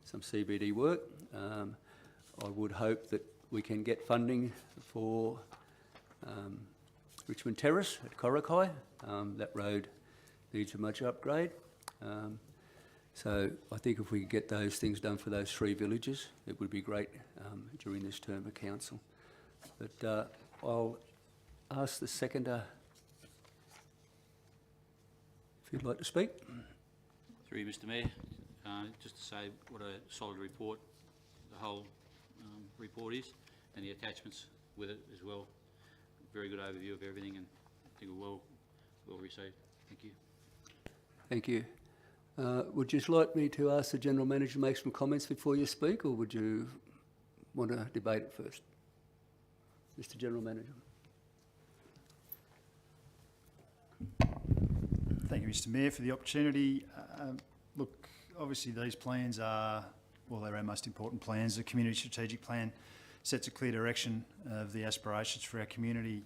some CBD work. I would hope that we can get funding for Richmond Terrace at Corrokai. That road needs a major upgrade. So I think if we could get those things done for those three villages, it would be great during this term of council. But I'll ask the seconder if you'd like to speak. Through you, Mr Mayor, just to say what a solid report the whole report is, and the attachments with it as well. Very good overview of everything, and I think well received. Thank you. Thank you. Would you like me to ask the General Manager to make some comments before you speak, or would you want to debate it first? Mr General Manager. Thank you, Mr Mayor, for the opportunity. Look, obviously these plans are, well, they're our most important plans. The Community Strategic Plan sets a clear direction of the aspirations for our community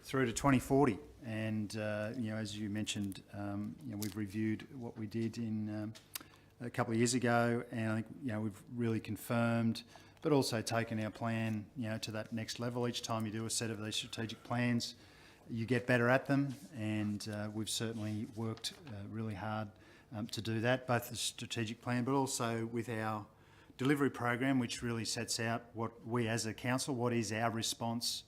through to 2040. And, you know, as you mentioned, you know, we've reviewed what we did in a couple of years ago, and I think, you know, we've really confirmed, but also taken our plan, you know, to that next level. Each time you do a set of these strategic plans, you get better at them, and we've certainly worked really hard to do that, both the strategic plan, but also with our delivery program, which really sets out what we as a council, what is our response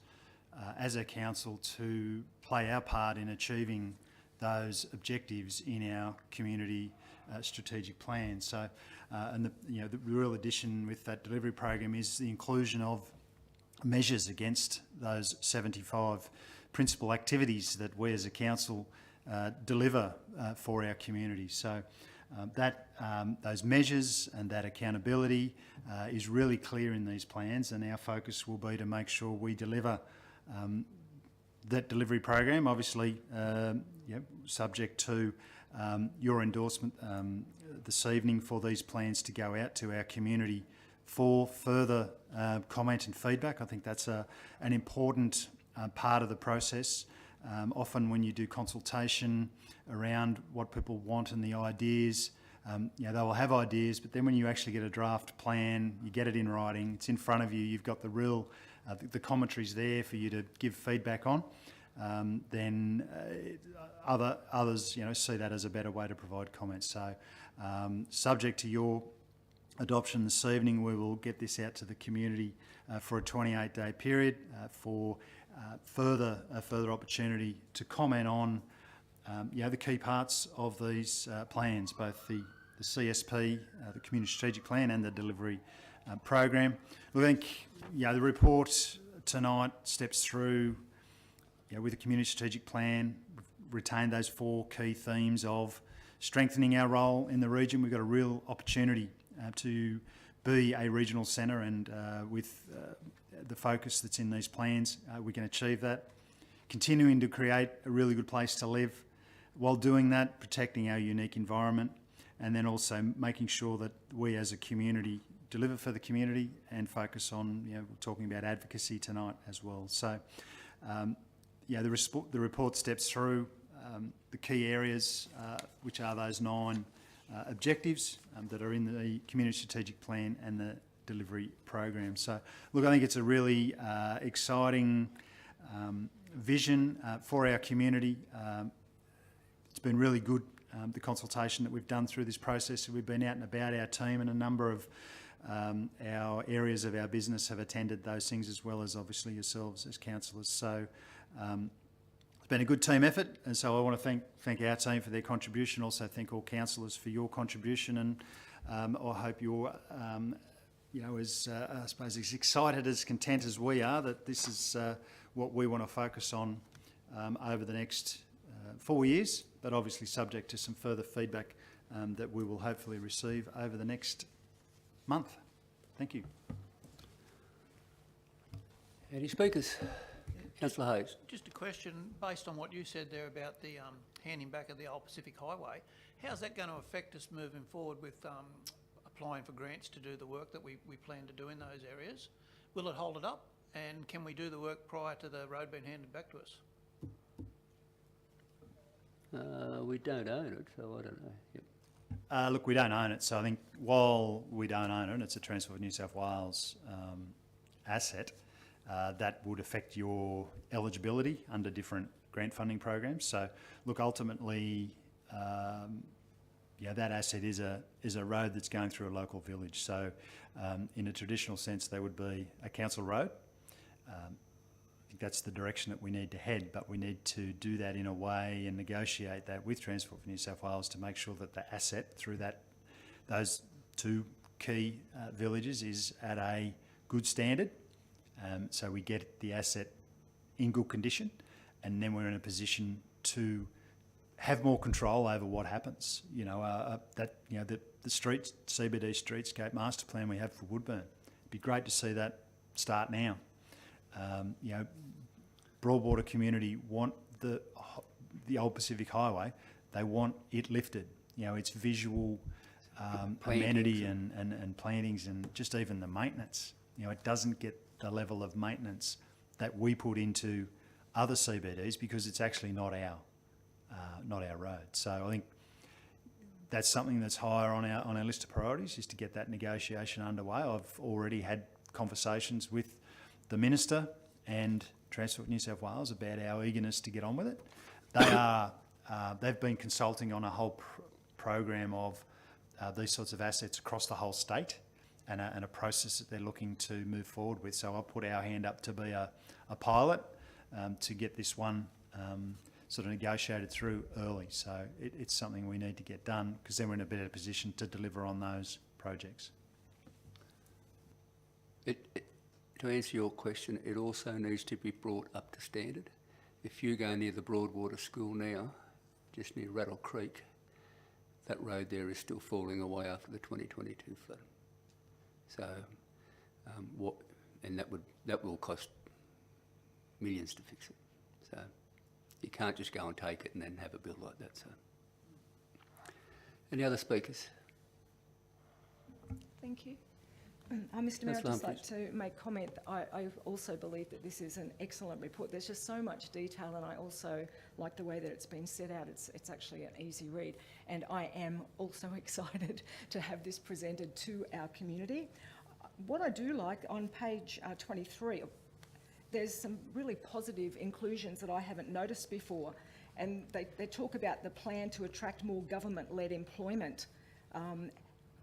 as a council to play our part in achieving those objectives in our community strategic plan. So, and the real addition with that delivery program is the inclusion of measures against those 75 principal activities that we as a council deliver for our community. So those measures and that accountability is really clear in these plans, and our focus will be to make sure we deliver that delivery program, obviously subject to your endorsement this evening for these plans to go out to our community for further comment and feedback. I think that's an important part of the process. Often when you do consultation around what people want and the ideas, they will have ideas, but then when you actually get a draft plan, you get it in writing, it's in front of you, you've got the real, the commentaries there for you to give feedback on, then others see that as a better way to provide comments. So subject to your adoption this evening, we will get this out to the community for a 28-day period for further opportunity to comment on the key parts of these plans, both the CSP, the Community Strategic Plan, and the delivery program. I think the report tonight steps through with the Community Strategic Plan. We've retained those 4 key themes of strengthening our role in the region. We've got a real opportunity to be a regional centre, and with the focus that's in these plans, we can achieve that. Continuing to create a really good place to live, while doing that, protecting our unique environment, and then also making sure that we as a community deliver for the community and focus on, we're talking about advocacy tonight as well. So, the report steps through the key areas, which are those 9 objectives that are in the Community Strategic Plan and the delivery program. So, look, I think it's a really exciting vision for our community. It's been really good, the consultation that we've done through this process. We've been out and about, our team, and a number of our areas of our business have attended those things, as well as obviously yourselves as councillors. So it's been a good team effort, and so I want to thank our team for their contribution. Also thank all councillors for your contribution, and I hope you're as I suppose as excited, as content as we are, that this is what we want to focus on over the next 4 years, but obviously subject to some further feedback that we will hopefully receive over the next month. Thank you. Any speakers? Councillor Hayes. Just a question, based on what you said there about the handing back of the old Pacific Highway, how's that going to affect us moving forward with applying for grants to do the work that we plan to do in those areas? Will it hold it up? And can we do the work prior to the road being handed back to us? We don't own it, so I don't know. Yep. Look, we don't own it, so I think while we don't own it, it's a Transport New South Wales asset. That would affect your eligibility under different grant funding programs. So, look, ultimately, that asset is a road that's going through a local village. So, in a traditional sense, there would be a council road. I think that's the direction that we need to head, but we need to do that in a way and negotiate that with Transport for New South Wales to make sure that the asset through those two key villages is at a good standard. So we get the asset in good condition, and then we're in a position to have more control over what happens. The CBD streetscape master plan we have for Woodburn. It'd be great to see that start now. Broadwater community want the old Pacific Highway. They want it lifted. Its visual amenity and plantings and just even the maintenance. It doesn't get the level of maintenance that we put into other CBDs because it's actually not our road. So I think that's something that's higher on our list of priorities, is to get that negotiation underway. I've already had conversations with the Minister and Transport New South Wales about our eagerness to get on with it. They've been consulting on a whole program of these sorts of assets across the whole state, and a process that they're looking to move forward with. So I'll put our hand up to be a pilot to get this one sort of negotiated through early. So it's something we need to get done, because then we're in a better position to deliver on those projects. To answer your question, it also needs to be brought up to standard. If you go near the Broadwater School now, just near Rattle Creek, that road there is still falling away after the 2022 flood. So, that will cost millions to fix it. So, you can't just go and take it and then have a bill like that. So, any other speakers? Thank you. Mr Mayor, I'd just like to make comment. I also believe that this is an excellent report. There's just so much detail, and I also like the way that it's been set out. It's actually an easy read, and I am also excited to have this presented to our community. What I do like, on page 23, there's some really positive inclusions that I haven't noticed before, and they talk about the plan to attract more government-led employment,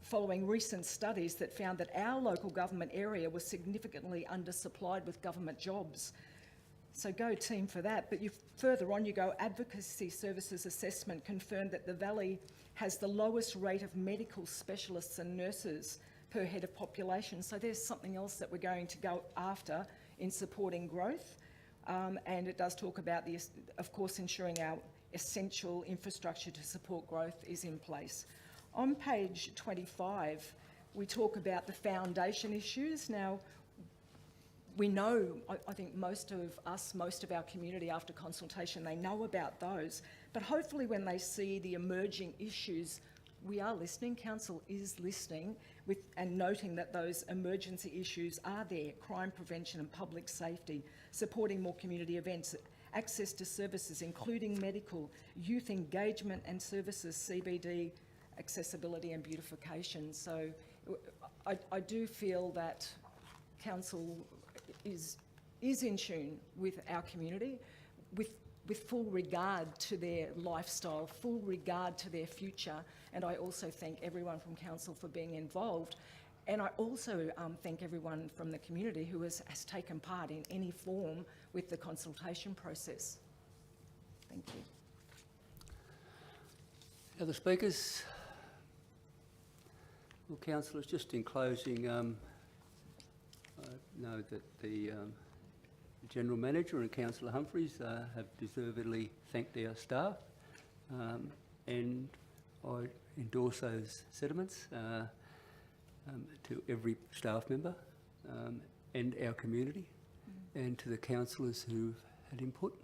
following recent studies that found that our local government area was significantly undersupplied with government jobs. So go team for that. But further on you go, advocacy services assessment confirmed that the Valley has the lowest rate of medical specialists and nurses per head of population. So there's something else that we're going to go after in supporting growth. And it does talk about, of course, ensuring our essential infrastructure to support growth is in place. On page 25, we talk about the foundation issues. Now, we know, I think most of our community, after consultation, they know about those. But hopefully when they see the emerging issues, we are listening, Council is listening, and noting that those emergency issues are there: crime prevention and public safety, supporting more community events, access to services, including medical, youth engagement and services, CBD, accessibility and beautification. So I do feel that Council is in tune with our community, with full regard to their lifestyle, full regard to their future. And I also thank everyone from Council for being involved. And I also thank everyone from the community who has taken part in any form with the consultation process. Thank you. Other speakers? Well, councillors, just in closing, I know that the General Manager and Councillor Humphreys have deservedly thanked our staff and I endorse those sentiments to every staff member and our community, and to the councillors who've had input.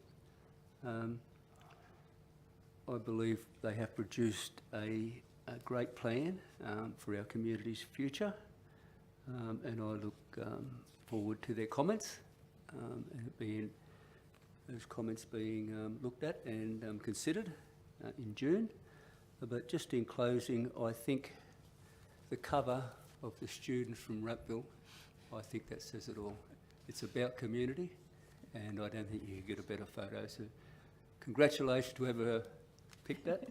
I believe they have produced a great plan for our community's future, and I look forward to their comments, and those comments being looked at and considered in June. But just in closing, I think the cover of the students from Rappville, I think that says it all. It's about community, and I don't think you can get a better photo. So congratulations to whoever picked that.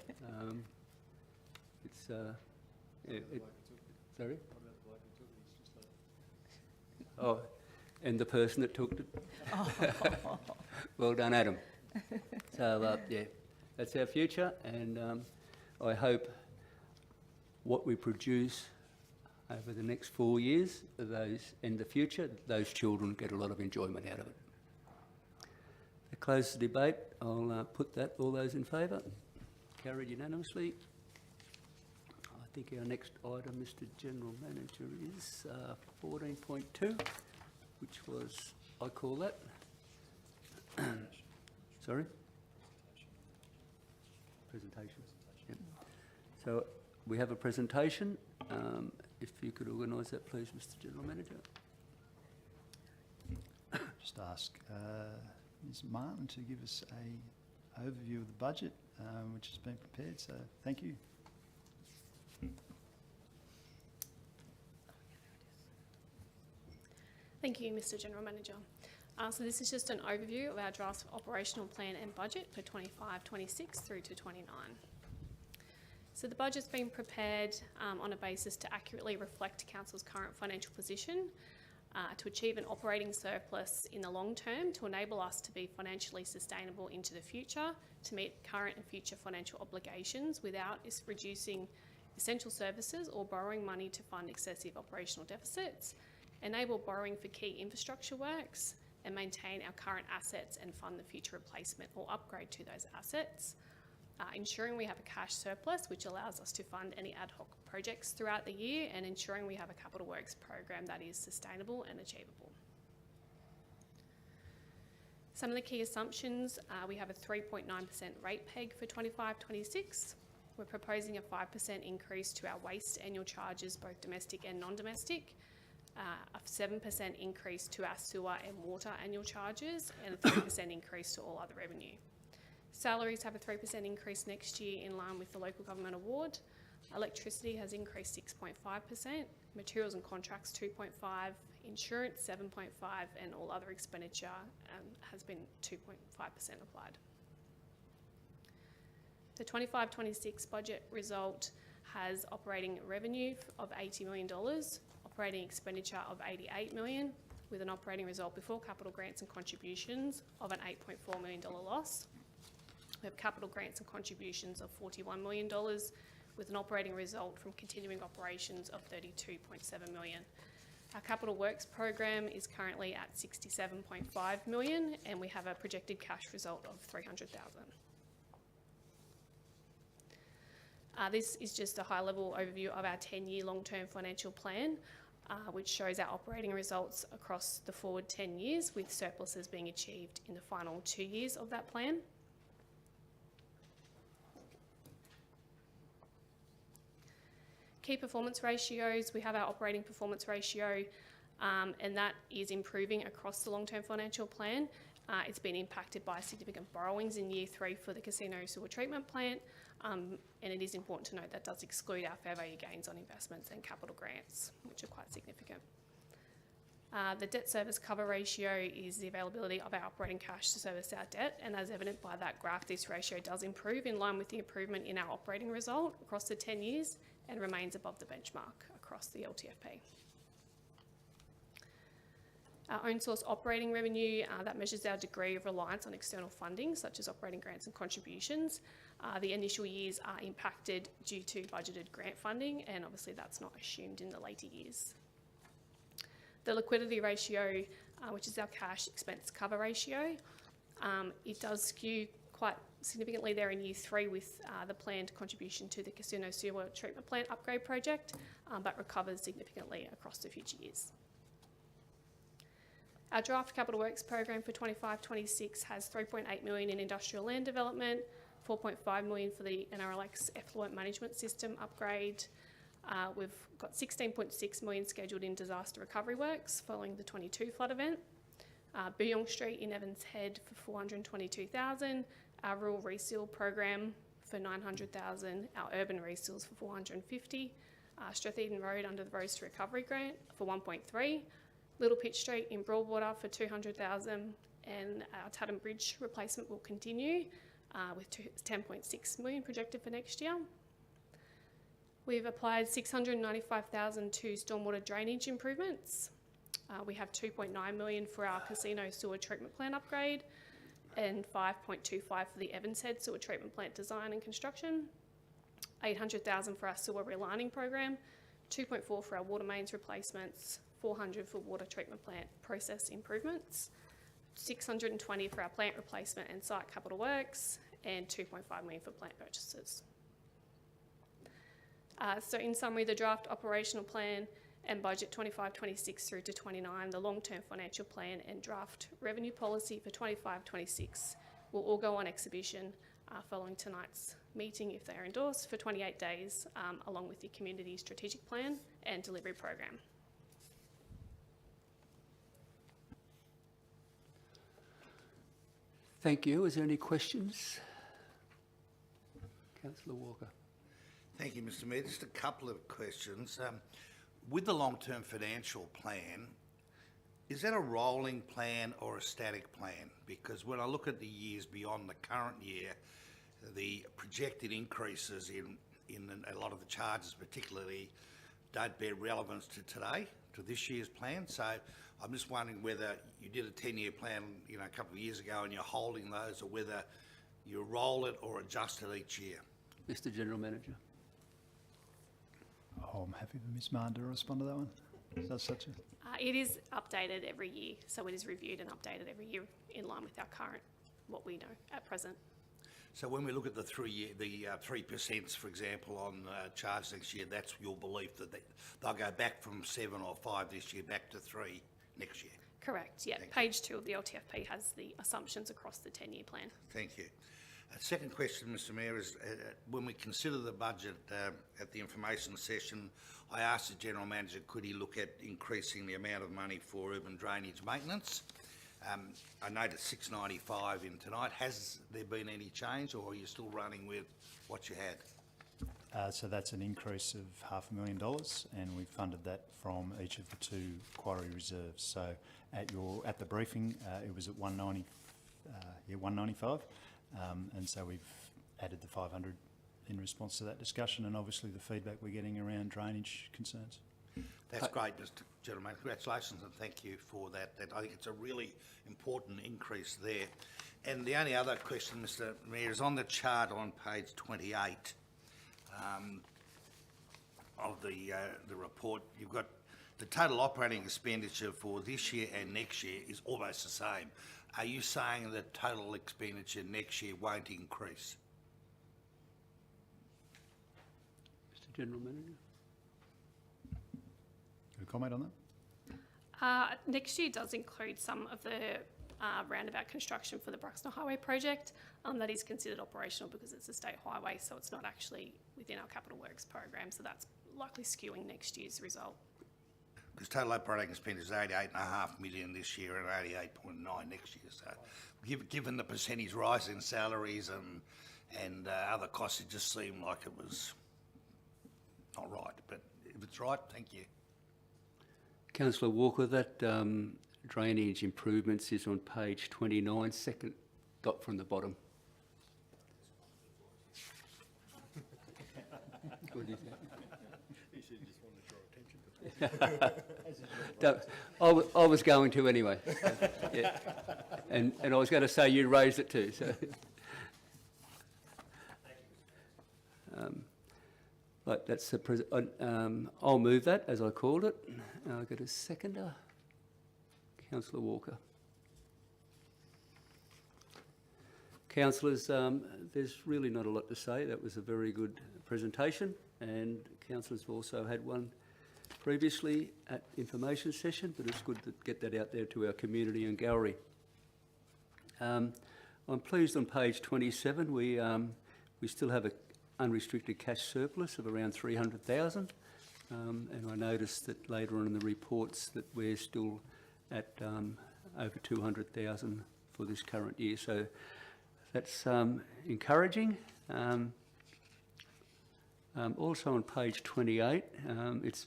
It's sorry? Oh, and the person that took it. Well done, Adam. So yeah, that's our future, and I hope what we produce over the next 4 years, in the future, those children get a lot of enjoyment out of it. To close the debate, I'll put that, all those in favour, carried unanimously. I think our next item, Mr General Manager, is 14.2, which was, I call that. Sorry? Presentation. Yep. So we have a presentation. If you could organise that, please, Mr General Manager. Just ask Ms Martin to give us an overview of the budget, which has been prepared, so thank you. Thank you, Mr General Manager. So this is just an overview of our draft operational plan and budget for 25-26 through to 29. So the budget's been prepared on a basis to accurately reflect Council's current financial position, to achieve an operating surplus in the long term, to enable us to be financially sustainable into the future, to meet current and future financial obligations without reducing essential services or borrowing money to fund excessive operational deficits, enable borrowing for key infrastructure works, and maintain our current assets and fund the future replacement or upgrade to those assets. Ensuring we have a cash surplus, which allows us to fund any ad hoc projects throughout the year, and ensuring we have a capital works program that is sustainable and achievable. Some of the key assumptions, we have a 3.9% rate peg for 25-26. We're proposing a 5% increase to our waste annual charges, both domestic and non-domestic, a 7% increase to our sewer and water annual charges, and a 3% increase to all other revenue. Salaries have a 3% increase next year in line with the local government award. Electricity has increased 6.5%, materials and contracts 2.5%, insurance 7.5%, and all other expenditure has been 2.5% applied. The 25-26 budget result has operating revenue of $80 million, operating expenditure of $88 million, with an operating result before capital grants and contributions of an $8.4 million loss. We have capital grants and contributions of $41 million, with an operating result from continuing operations of $32.7 million. Our capital works program is currently at $67.5 million, and we have a projected cash result of $300,000. This is just a high-level overview of our 10-year long-term financial plan, which shows our operating results across the forward 10 years, with surpluses being achieved in the final 2 years of that plan. Key performance ratios, we have our operating performance ratio, and that is improving across the long-term financial plan. It's been impacted by significant borrowings in year 3 for the casino sewer treatment plant, and it is important to note that does exclude our fair value gains on investments and capital grants, which are quite significant. The debt service cover ratio is the availability of our operating cash to service our debt, and as evident by that graph, this ratio does improve in line with the improvement in our operating result across the 10 years and remains above the benchmark across the LTFP. Our own source operating revenue, that measures our degree of reliance on external funding, such as operating grants and contributions. The initial years are impacted due to budgeted grant funding, and obviously that's not assumed in the later years. The liquidity ratio, which is our cash expense cover ratio, it does skew quite significantly there in year 3 with the planned contribution to the Casino Sewer Treatment Plant upgrade project, but recovers significantly across the future years. Our draft capital works program for 25-26 has 3.8 million in industrial land development, 4.5 million for the NRLX effluent management system upgrade. We've got 16.6 million scheduled in disaster recovery works following the 22 flood event. Bouillon Street in Evans Head for 422,000, our rural reseal program for 900,000, our urban reseals for 450, Stratheden Road under the Roads to Recovery grant for 1.3, Little Pitch Street in Broadwater for 200,000, and our Tatham Bridge replacement will continue with 10.6 million projected for next year. We've applied 695,000 to stormwater drainage improvements. We have 2.9 million for our Casino Sewer Treatment Plant upgrade and 5.25 for the Evans Head Sewer Treatment Plant design and construction, 800,000 for our sewer relining program, 2.4 for our water mains replacements, 400 for water treatment plant process improvements, 620 for our plant replacement and site capital works, and 2.5 million for plant purchases. So in summary, the draft operational plan and budget 25-26 through to 29, the long-term financial plan and draft revenue policy for 25-26 will all go on exhibition following tonight's meeting if they are endorsed for 28 days, along with the community strategic plan and delivery program. Thank you. Is there any questions? Councillor Walker. Thank you, Mr Mayor. Just a couple of questions. With the long-term financial plan, is that a rolling plan or a static plan? Because when I look at the years beyond the current year, the projected increases in a lot of the charges particularly don't bear relevance to today, to this year's plan. So I'm just wondering whether you did a 10-year plan, you know, a couple of years ago and you're holding those, or whether you roll it or adjust it each year. Mr General Manager. Oh, I'm happy for Ms Martin to respond to that one. Is that such a... It is updated every year, so it is reviewed and updated every year in line with our current, what we know at present. So when we look at the 3%, for example, on charge next year, that's your belief that they'll go back from 7 or 5 this year back to 3 next year? Correct, yeah. Page 2 of the LTFP has the assumptions across the 10-year plan. Thank you. Second question, Mr Mayor, is when we consider the budget at the information session, I asked the General Manager, could he look at increasing the amount of money for urban drainage maintenance? I noted 695 in tonight. Has there been any change, or are you still running with what you had? So that's an increase of $500,000, and we funded that from each of the 2 quarry reserves. So at the briefing, it was at 195, and so we've added the 500 in response to that discussion, and obviously the feedback we're getting around drainage concerns. That's great, Mr Gentleman. Congratulations and thank you for that. I think it's a really important increase there. And the only other question, Mr Mayor, is on the chart on page 28 of the report. You've got the total operating expenditure for this year and next year is almost the same. Are you saying that total expenditure next year won't increase? Mr General Manager. A comment on that? Next year does include some of the roundabout construction for the Bruxton Highway project. That is considered operational because it's a state highway, so it's not actually within our capital works program, so that's likely skewing next year's result. Because total operating expenditure is 88.5 million this year and 88.9 next year. So given the percentage rise in salaries and other costs, it just seemed like it was not right. But if it's right, thank you. Councillor Walker, that drainage improvements is on page 29, second dot from the bottom. What do you think? He said he just wanted to draw attention to it. I was going to anyway. Yeah. And I was going to say you raised it too. So. Right, that's I'll move that as I called it. I'll get a seconder. Councillor Walker. Councillors, there's really not a lot to say. That was a very good presentation, and councillors have also had one previously at information session, but it's good to get that out there to our community and gallery. I'm pleased on page 27 we still have an unrestricted cash surplus of around 300,000, and I noticed that later on in the reports that we're still at over 200,000 for this current year. So that's encouraging. Also on page 28, it's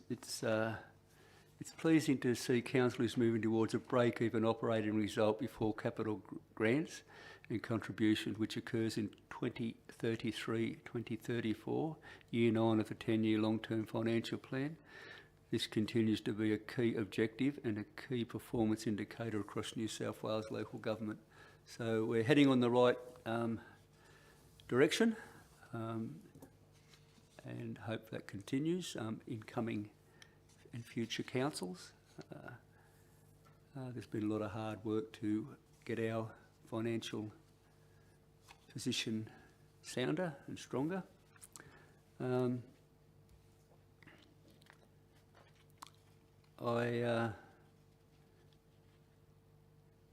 pleasing to see councillors moving towards a break-even operating result before capital grants and contributions, which occurs in 2033-2034, year 9 of the 10-year long-term financial plan. This continues to be a key objective and a key performance indicator across New South Wales local government. So we're heading on the right direction, and hope that continues in coming and future councils. There's been a lot of hard work to get our financial position sounder and stronger.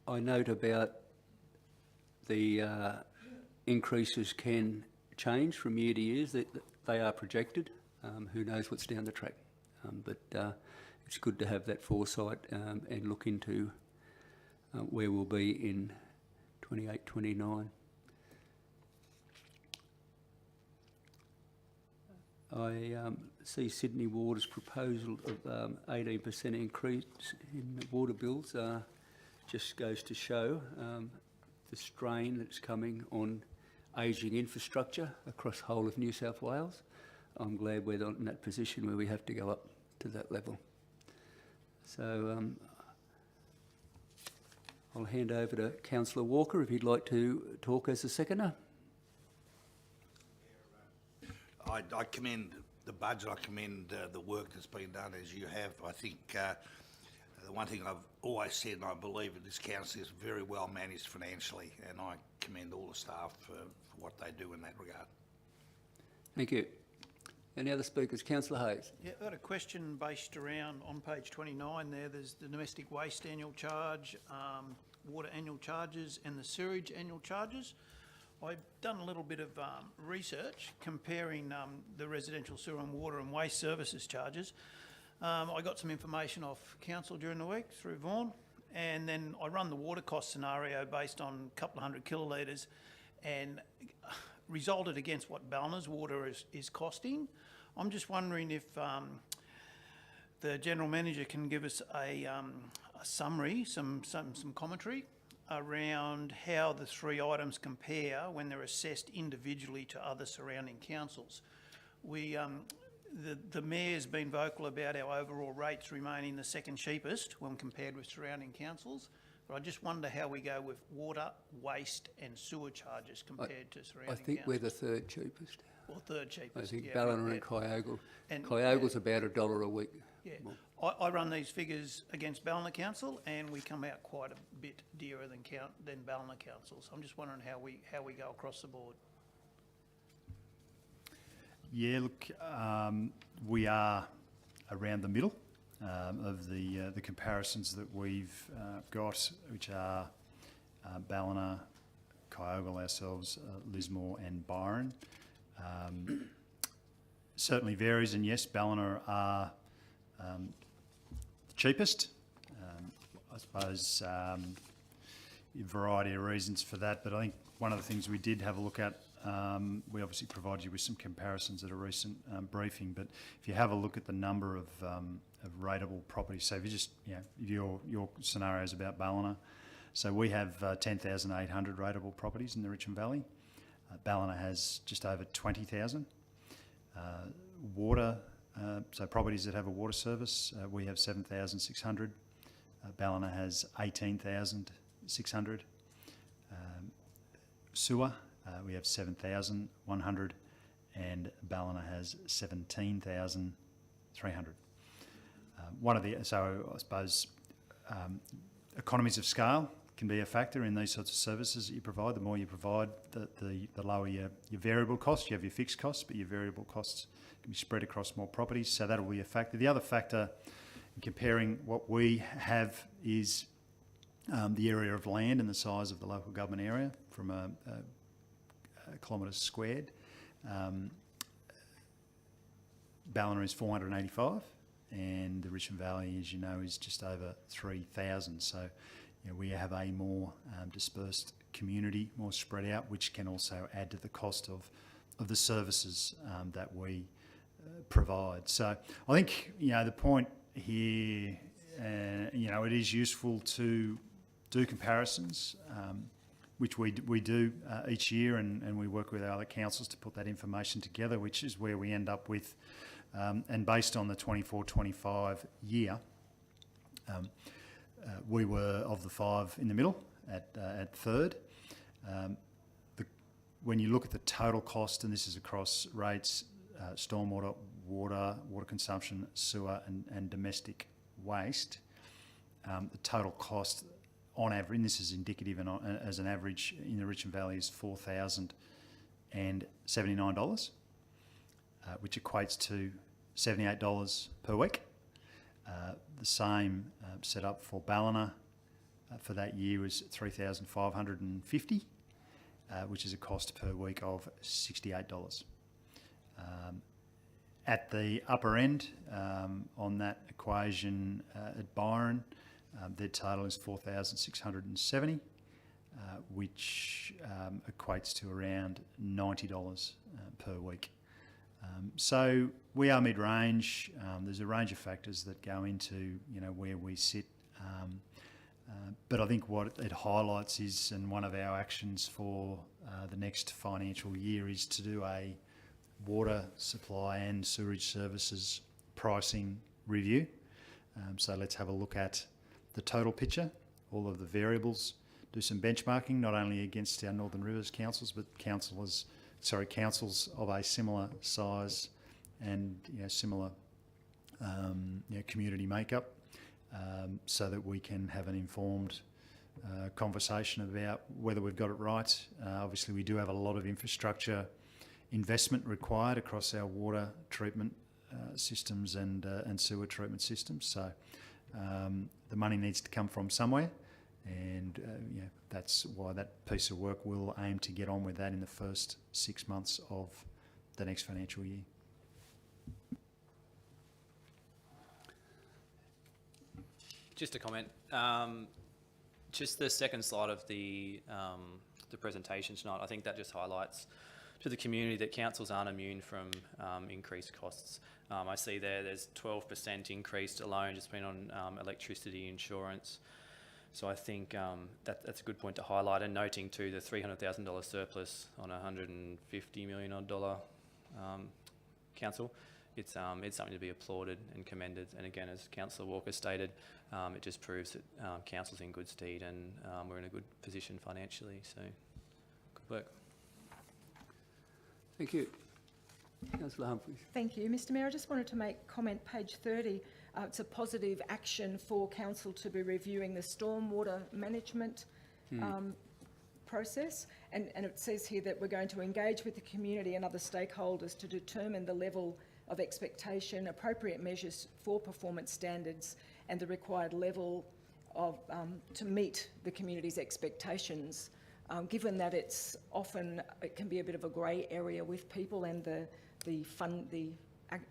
I note about the increases can change from year to year, that they are projected. Who knows what's down the track? But it's good to have that foresight and look into where we'll be in 28, 29. I see Sydney Water's proposal of 18% increase in water bills just goes to show the strain that's coming on ageing infrastructure across the whole of New South Wales. I'm glad we're not in that position where we have to go up to that level. So I'll hand over to Councillor Walker if he'd like to talk as a seconder. I commend the budget. I commend the work that's been done as you have. I think the one thing I've always said, and I believe that this council is very well managed financially, and I commend all the staff for what they do in that regard. Thank you. Any other speakers? Councillor Hayes. Yeah, I've got a question based around on page 29 there. There's the domestic waste annual charge, water annual charges and the sewage annual charges. I've done a little bit of research comparing the residential sewer and water and waste services charges. I got some information off council during the week through Vaughan, and then I run the water cost scenario based on a couple of 100 kilolitres and resulted against what Ballina's water is costing. I'm just wondering if the General Manager can give us a summary, some commentary around how the three items compare when they're assessed individually to other surrounding councils. The Mayor's been vocal about our overall rates remaining the second cheapest when compared with surrounding councils, but I just wonder how we go with water, waste and sewer charges compared to surrounding councils. I think we're the third cheapest. Or third cheapest. I think yeah, Ballina and Kyogle. Kyogle's about $1 a week. Yeah, I run these figures against Ballina Council, and we come out quite a bit dearer than Ballina Council. So I'm just wondering how we go across the board. Yeah, look, we are around the middle of the comparisons that we've got, which are Ballina, Kyogle, ourselves, Lismore and Byron. Certainly varies, and yes, Ballina are cheapest. I suppose a variety of reasons for that, but I think one of the things we did have a look at, we obviously provided you with some comparisons at a recent briefing, but if you have a look at the number of rateable properties, so if you just, your scenario is about Ballina, so we have 10,800 rateable properties in the Richmond Valley. Ballina has just over 20,000. Water, so properties that have a water service, we have 7,600. Ballina has 18,600. Sewer, we have 7,100, and Ballina has 17,300. So I suppose economies of scale can be a factor in these sorts of services that you provide. The more you provide, the lower your variable costs. You have your fixed costs, but your variable costs can be spread across more properties, so that'll be a factor. The other factor in comparing what we have is the area of land and the size of the local government area from a kilometres squared. Ballina is 485, and the Richmond Valley, as you know, is just over 3,000. So, you know, we have a more dispersed community, more spread out, which can also add to the cost of the services that we provide. So, I think, you know, the point here, you know, it is useful to do comparisons, which we do each year, and we work with our other councils to put that information together, which is where we end up with. And based on the 24-25 year, we were of the five in the middle at third. When you look at the total cost, and this is across rates, stormwater, water consumption, sewer, and domestic waste, the total cost on average, and this is indicative and as an average in the Richmond Valley, is $4,079, which equates to $78 per week. The same setup for Ballina for that year was $3,550, which is a cost per week of $68. At the upper end on that equation at Byron, their total is $4,670, which equates to around $90 per week. So we are mid-range. There's a range of factors that go into, you know, where we sit. But I think what it highlights is, and one of our actions for the next financial year is to do a water supply and sewerage services pricing review. So let's have a look at the total picture, all of the variables, do some benchmarking, not only against our Northern Rivers councils, but councils of a similar size and, you know, similar community makeup, so that we can have an informed conversation about whether we've got it right. Obviously, we do have a lot of infrastructure investment required across our water treatment systems and sewer treatment systems. So the money needs to come from somewhere, and that's why that piece of work will aim to get on with that in the first 6 months of the next financial year. Just a comment. Just the second slide of the presentation tonight, I think that just highlights to the community that councils aren't immune from increased costs. I see there's 12% increased alone just been on electricity insurance. So I think that's a good point to highlight, and noting too the $300,000 surplus on a $150 million council. It's something to be applauded and commended. And again, as Councillor Walker stated, it just proves that council's in good stead and we're in a good position financially. So good work. Thank you. Councillor Humphries. Thank you, Mr. Mayor. I just wanted to make comment, page 30. It's a positive action for council to be reviewing the stormwater management process, and it says here that we're going to engage with the community and other stakeholders to determine the level of expectation, appropriate measures for performance standards, and the required level of to meet the community's expectations. Given that it can be a bit of a grey area with people, and the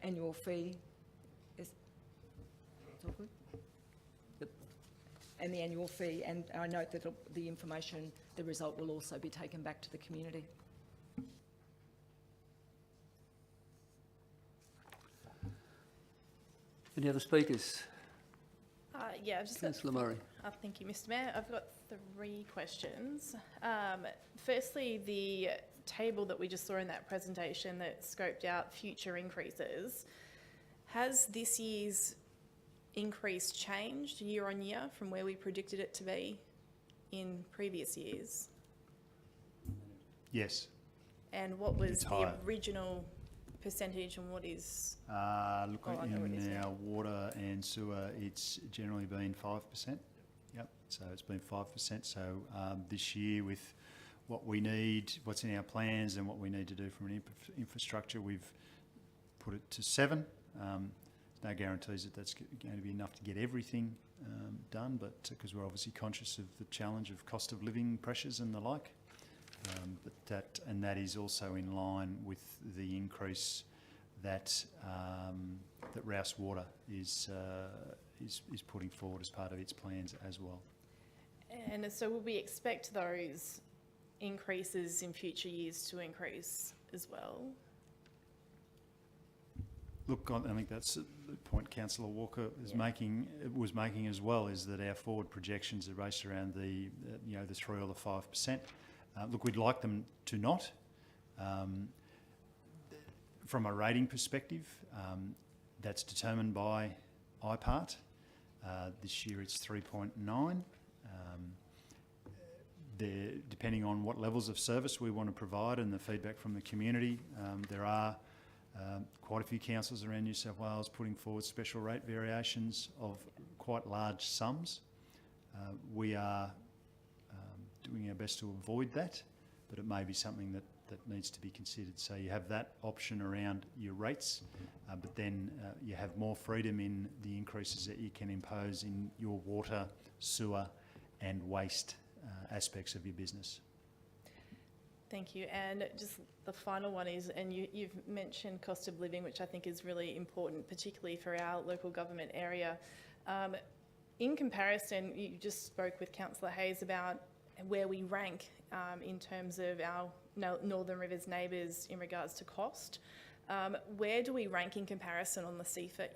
annual fee is all good. Yep. And the annual fee, and I note that the information, the result will also be taken back to the community. Any other speakers? Yeah, just Councillor Murray. thank you, Mr. Mayor. I've got 3 questions. Firstly, the table that we just saw in that presentation that scoped out future increases, has this year's increase changed year on year from where we predicted it to be in previous years? Yes. And what was It's the higher. original percentage, and what is... Look, I know what it is in now. our water and sewer, it's generally been 5%. Yep. So it's been 5%. So this year, with what we need, what's in our plans and what we need to do from an infrastructure, we've put it to 7. There's no guarantees that that's going to be enough to get everything done, but because we're obviously conscious of the challenge of cost of living pressures and the like. But that is also in line with the increase that that Rouse Water is putting forward as part of its plans as well. And so will we expect those increases in future years to increase as well? Look, I think that's the point Councillor Walker was making as well, is that our forward projections are based around the 3 or the 5%. Look, we'd like them to not. From a rating perspective, that's determined by IPART. This year it's 3.9. Depending on what levels of service we want to provide and the feedback from the community, there are quite a few councils around New South Wales putting forward special rate variations of quite large sums. We are doing our best to avoid that, but it may be something that needs to be considered. So you have that option around your rates, but then you have more freedom in the increases that you can impose in your water, sewer and waste aspects of your business. Thank you. And just the final one is, and you've mentioned cost of living, which I think is really important, particularly for our local government area. In comparison, you just spoke with Councillor Hayes about where we rank in terms of our Northern Rivers neighbours in regards to cost. Where do we rank in comparison on the CFA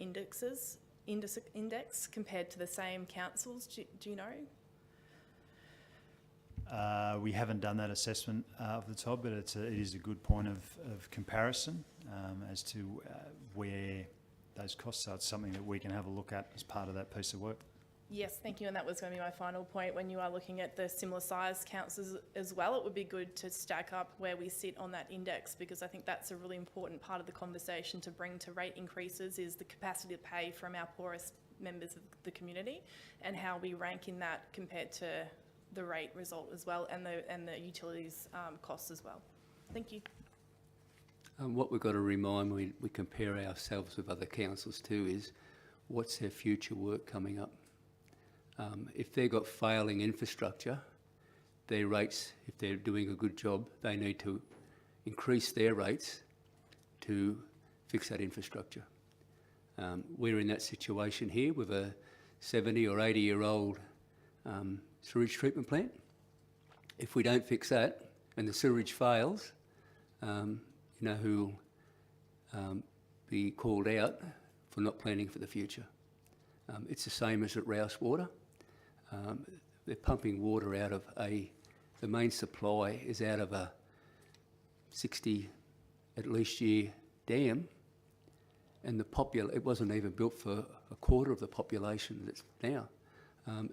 index compared to the same councils? Do you know? We haven't done that assessment of the top, but it is a good point of comparison as to where those costs are. It's something that we can have a look at as part of that piece of work. Yes, thank you. And that was going to be my final point. When you are looking at the similar size councils as well, it would be good to stack up where we sit on that index, because I think that's a really important part of the conversation to bring to rate increases, is the capacity to pay from our poorest members of the community, and how we rank in that compared to the rate result as well, and the utilities costs as well. Thank you. What we've got to remind, we compare ourselves with other councils too, is what's their future work coming up? If they've got failing infrastructure, their rates, if they're doing a good job, they need to increase their rates to fix that infrastructure. We're in that situation here with a 70 or 80-year-old sewage treatment plant. If we don't fix that and the sewage fails, you know who will be called out for not planning for the future. It's the same as at Rouse Water. They're pumping water out of the main supply is out of a 60 at least year dam, and it wasn't even built for a quarter of the population that's now.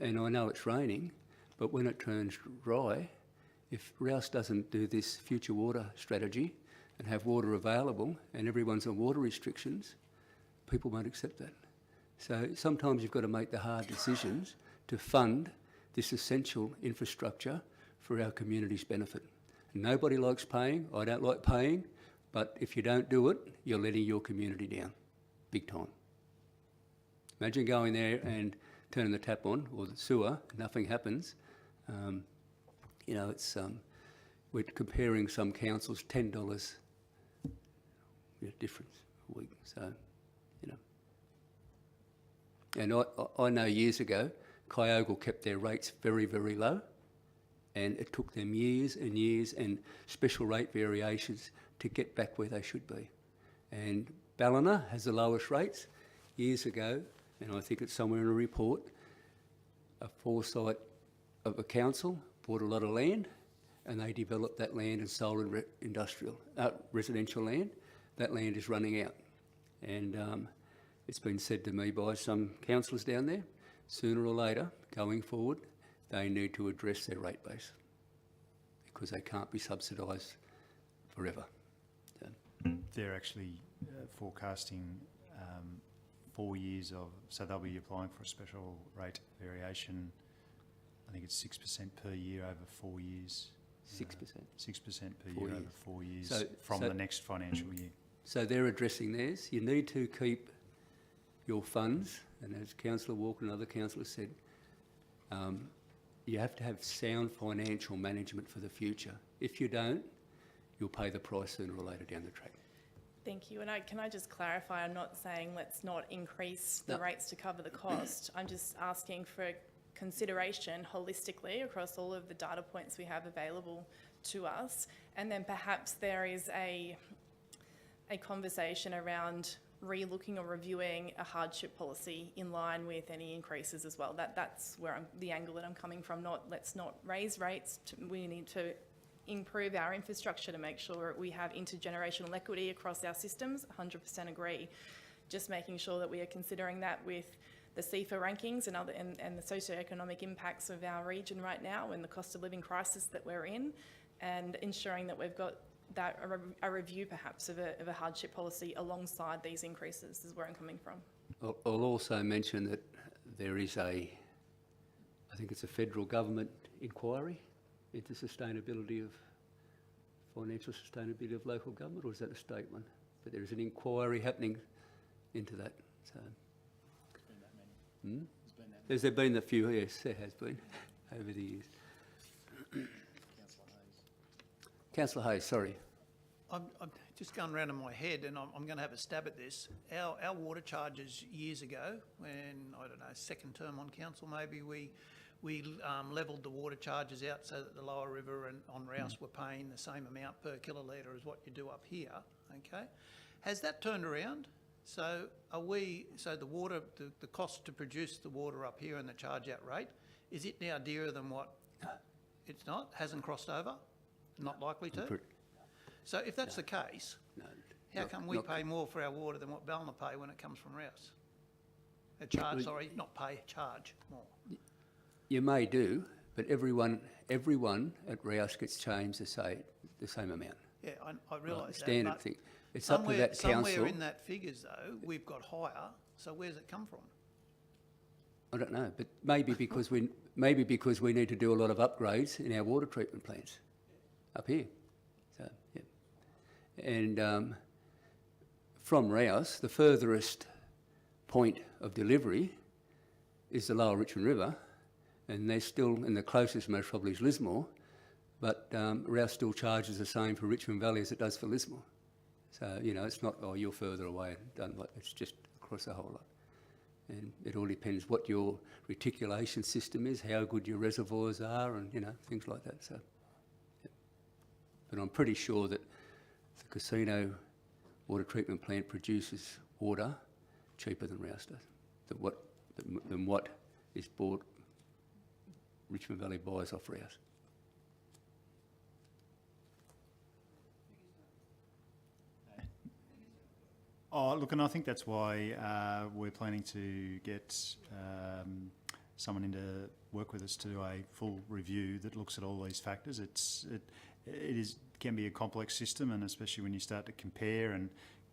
And I know it's raining, but when it turns dry, if Rouse doesn't do this future water strategy and have water available and everyone's on water restrictions, people won't accept that. So sometimes you've got to make the hard decisions to fund this essential infrastructure for our community's benefit. Nobody likes paying. I don't like paying, but if you don't do it, you're letting your community down, big time. Imagine going there and turning the tap on, or the sewer, nothing happens. You know, it's we're comparing some councils $10 difference a week. So, you know, and I know years ago, Kyogle kept their rates very, very low, and it took them years and years and special rate variations to get back where they should be. And Ballina has the lowest rates. Years ago, and I think it's somewhere in a report, a foresight of a council bought a lot of land, and they developed that land and sold it residential land. That land is running out, and it's been said to me by some councillors down there, sooner or later, going forward, they need to address their rate base, because they can't be subsidised forever. They're actually forecasting 4 years of, so they'll be applying for a special rate variation I think it's 6% per year over 4 years. 6%. 6% per 4 year over years. 4 years So- from so- the next financial year. So they're addressing theirs. You need to keep your funds, and as Councillor Walker and other councillors said, you have to have sound financial management for the future. If you don't, you'll pay the price sooner or later down the track. Thank you. And can I just clarify, I'm not saying let's not increase the No. rates to cover the cost. I'm just asking for consideration holistically across all of the data points we have available to us. And then perhaps there is a conversation around re-looking or reviewing a hardship policy in line with any increases as well. That's where the angle that I'm coming from. Let's not raise rates. We need to improve our infrastructure to make sure we have intergenerational equity across our systems. 100% agree. Just making sure that we are considering that with the CEFA rankings and the socioeconomic impacts of our region right now and the cost of living crisis that we're in, and ensuring that we've got that a review perhaps of a hardship policy alongside these increases is where I'm coming from. I'll also mention that there is I think it's a federal government inquiry into financial sustainability of local government, or is that a state one? But there is an inquiry happening into that. So, There's been a few, yes, there has been over the years. Councillor Hayes, sorry. I'm just going round in my head, and I'm going to have a stab at this. Our water charges years ago, when, I don't know, second term on council maybe, we levelled the water charges out so that the lower river and on Rouse were paying the same amount per kilolitre as what you do up here, okay? Has that turned around? So the water, the cost to produce the water up here and the charge out rate, is it now dearer than what? It's not? Hasn't crossed over? Not likely to? So if that's the case, how come we pay more for our water than what Ballina pay when it comes from Rouse? Charge more. You may do, but everyone at Rouse gets changed to say the same amount. Yeah, I realise that. Standard thing. It's up to that council. Somewhere in that figures though, we've got higher, so where's it come from? I don't know, but maybe because we need to do a lot of upgrades in our water treatment plants up here. So yeah, and from Rouse, the furthest point of delivery is the Lower Richmond River, and they're still, and the closest most probably is Lismore, but Rouse still charges the same for Richmond Valley as it does for Lismore. So, you know, it's not, oh, you're further away, it's just across the whole lot. And it all depends what your reticulation system is, how good your reservoirs are, and, you know, things like that. So, yeah. But I'm pretty sure that the casino water treatment plant produces water cheaper than Rouse does, than what is bought, Richmond Valley buys off Rouse. Oh, look, and I think that's why we're planning to get someone in to work with us to do a full review that looks at all these factors. It can be a complex system, and especially when you start to compare, and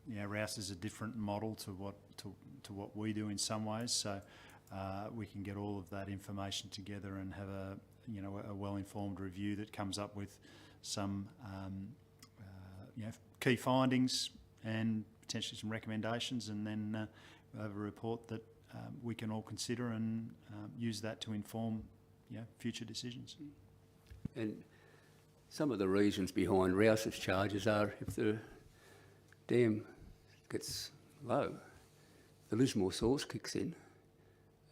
you know, Rouse is a different model to what we do in some ways. So we can get all of that information together and have a well-informed review that comes up with some key findings and potentially some recommendations, and then have a report that we can all consider and use that to inform future decisions. And some of the reasons behind Rouse's charges are if the dam gets low, the Lismore source kicks in,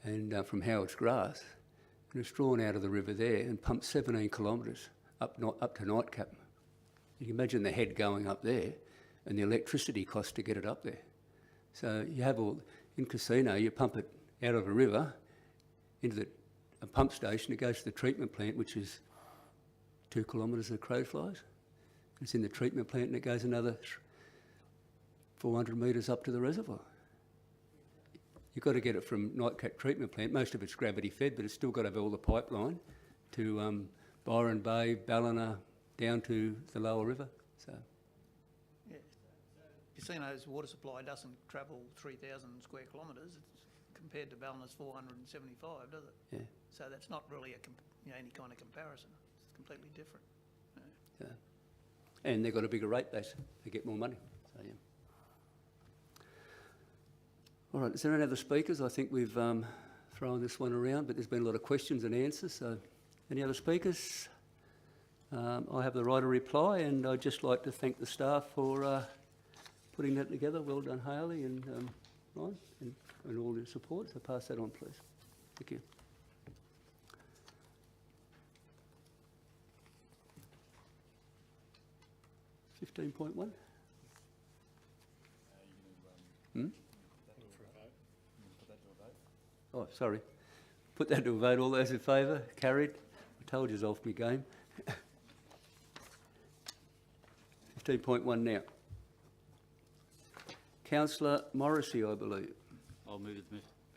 and from Howard's Grass, and it's drawn out of the river there and pumped 17 kilometres up to Nightcap. You can imagine the head going up there and the electricity cost to get it up there. So you have in Casino, you pump it out of a river into a pump station, it goes to the treatment plant, which is 2 kilometres of crow flies. It's in the treatment plant and it goes another 400 metres up to the reservoir. You've got to get it from Nightcap treatment plant. Most of it's gravity fed, but it's still got to have all the pipeline to Byron Bay, Ballina, down to the lower river. So. Yeah. Casino's water supply doesn't travel 3,000 square kilometres compared to Ballina's 475, does it? Yeah. So that's not really any kind of comparison. It's completely different. Yeah. And they've got a bigger rate base. They get more money. So, yeah. All right, is there any other speakers? I think we've thrown this one around, but there's been a lot of questions and answers. So, any other speakers? I have the right to reply, and I'd just like to thank the staff for putting that together. Well done, Hayley and Ryan, and all your support. So pass that on, please. Thank you. $15.1. Oh, sorry. Put that to a vote. All those in favour? Carried. I told you it's off my game. 15.1 now. Councillor Morrissey, I believe. I'll move it,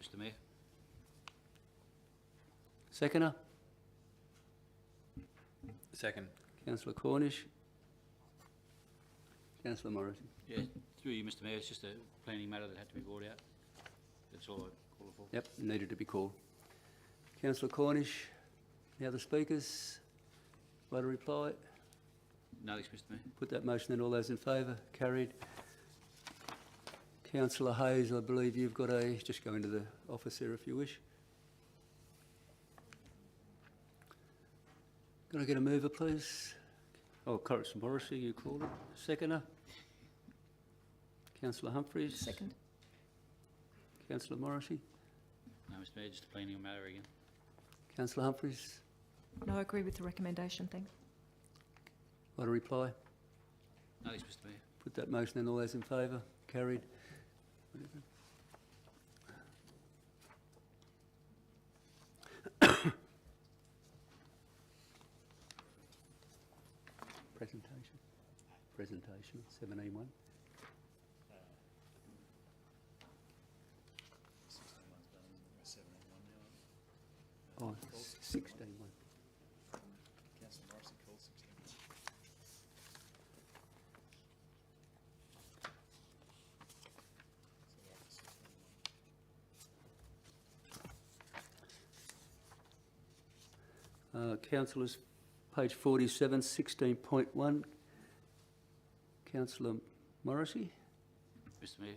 Mr Mayor. Seconder? Second. Councillor Cornish. Councillor Morrissey. Yeah, through you, Mr Mayor, it's just a planning matter that had to be brought out. That's all I call it for. Yep, needed to be called. Councillor Cornish. Any other speakers? Right to reply? No, thanks, Mr Mayor. Put that motion in. All those in favour? Carried. Councillor Hayes, I believe you've got a... Just go into the office there if you wish. Can I get a mover, please? Oh, Councillor Morrissey, you called it. Seconder? Councillor Humphries? Second. Councillor Morrissey? No, Mr Mayor, just a planning matter again. Councillor Humphries? No, I agree with the recommendation, thanks. Right to reply? No, thanks, Mr Mayor. Put that motion in. All those in favour? Carried. Presentation, 17.1. 16 one's done, isn't it? We're 17 1 now. Oh, 16.1. Councillor Morrissey called 16. So we're up to 16 1. Councillors, page 47, 16.1. Councillor Morrissey? Mr Mayor,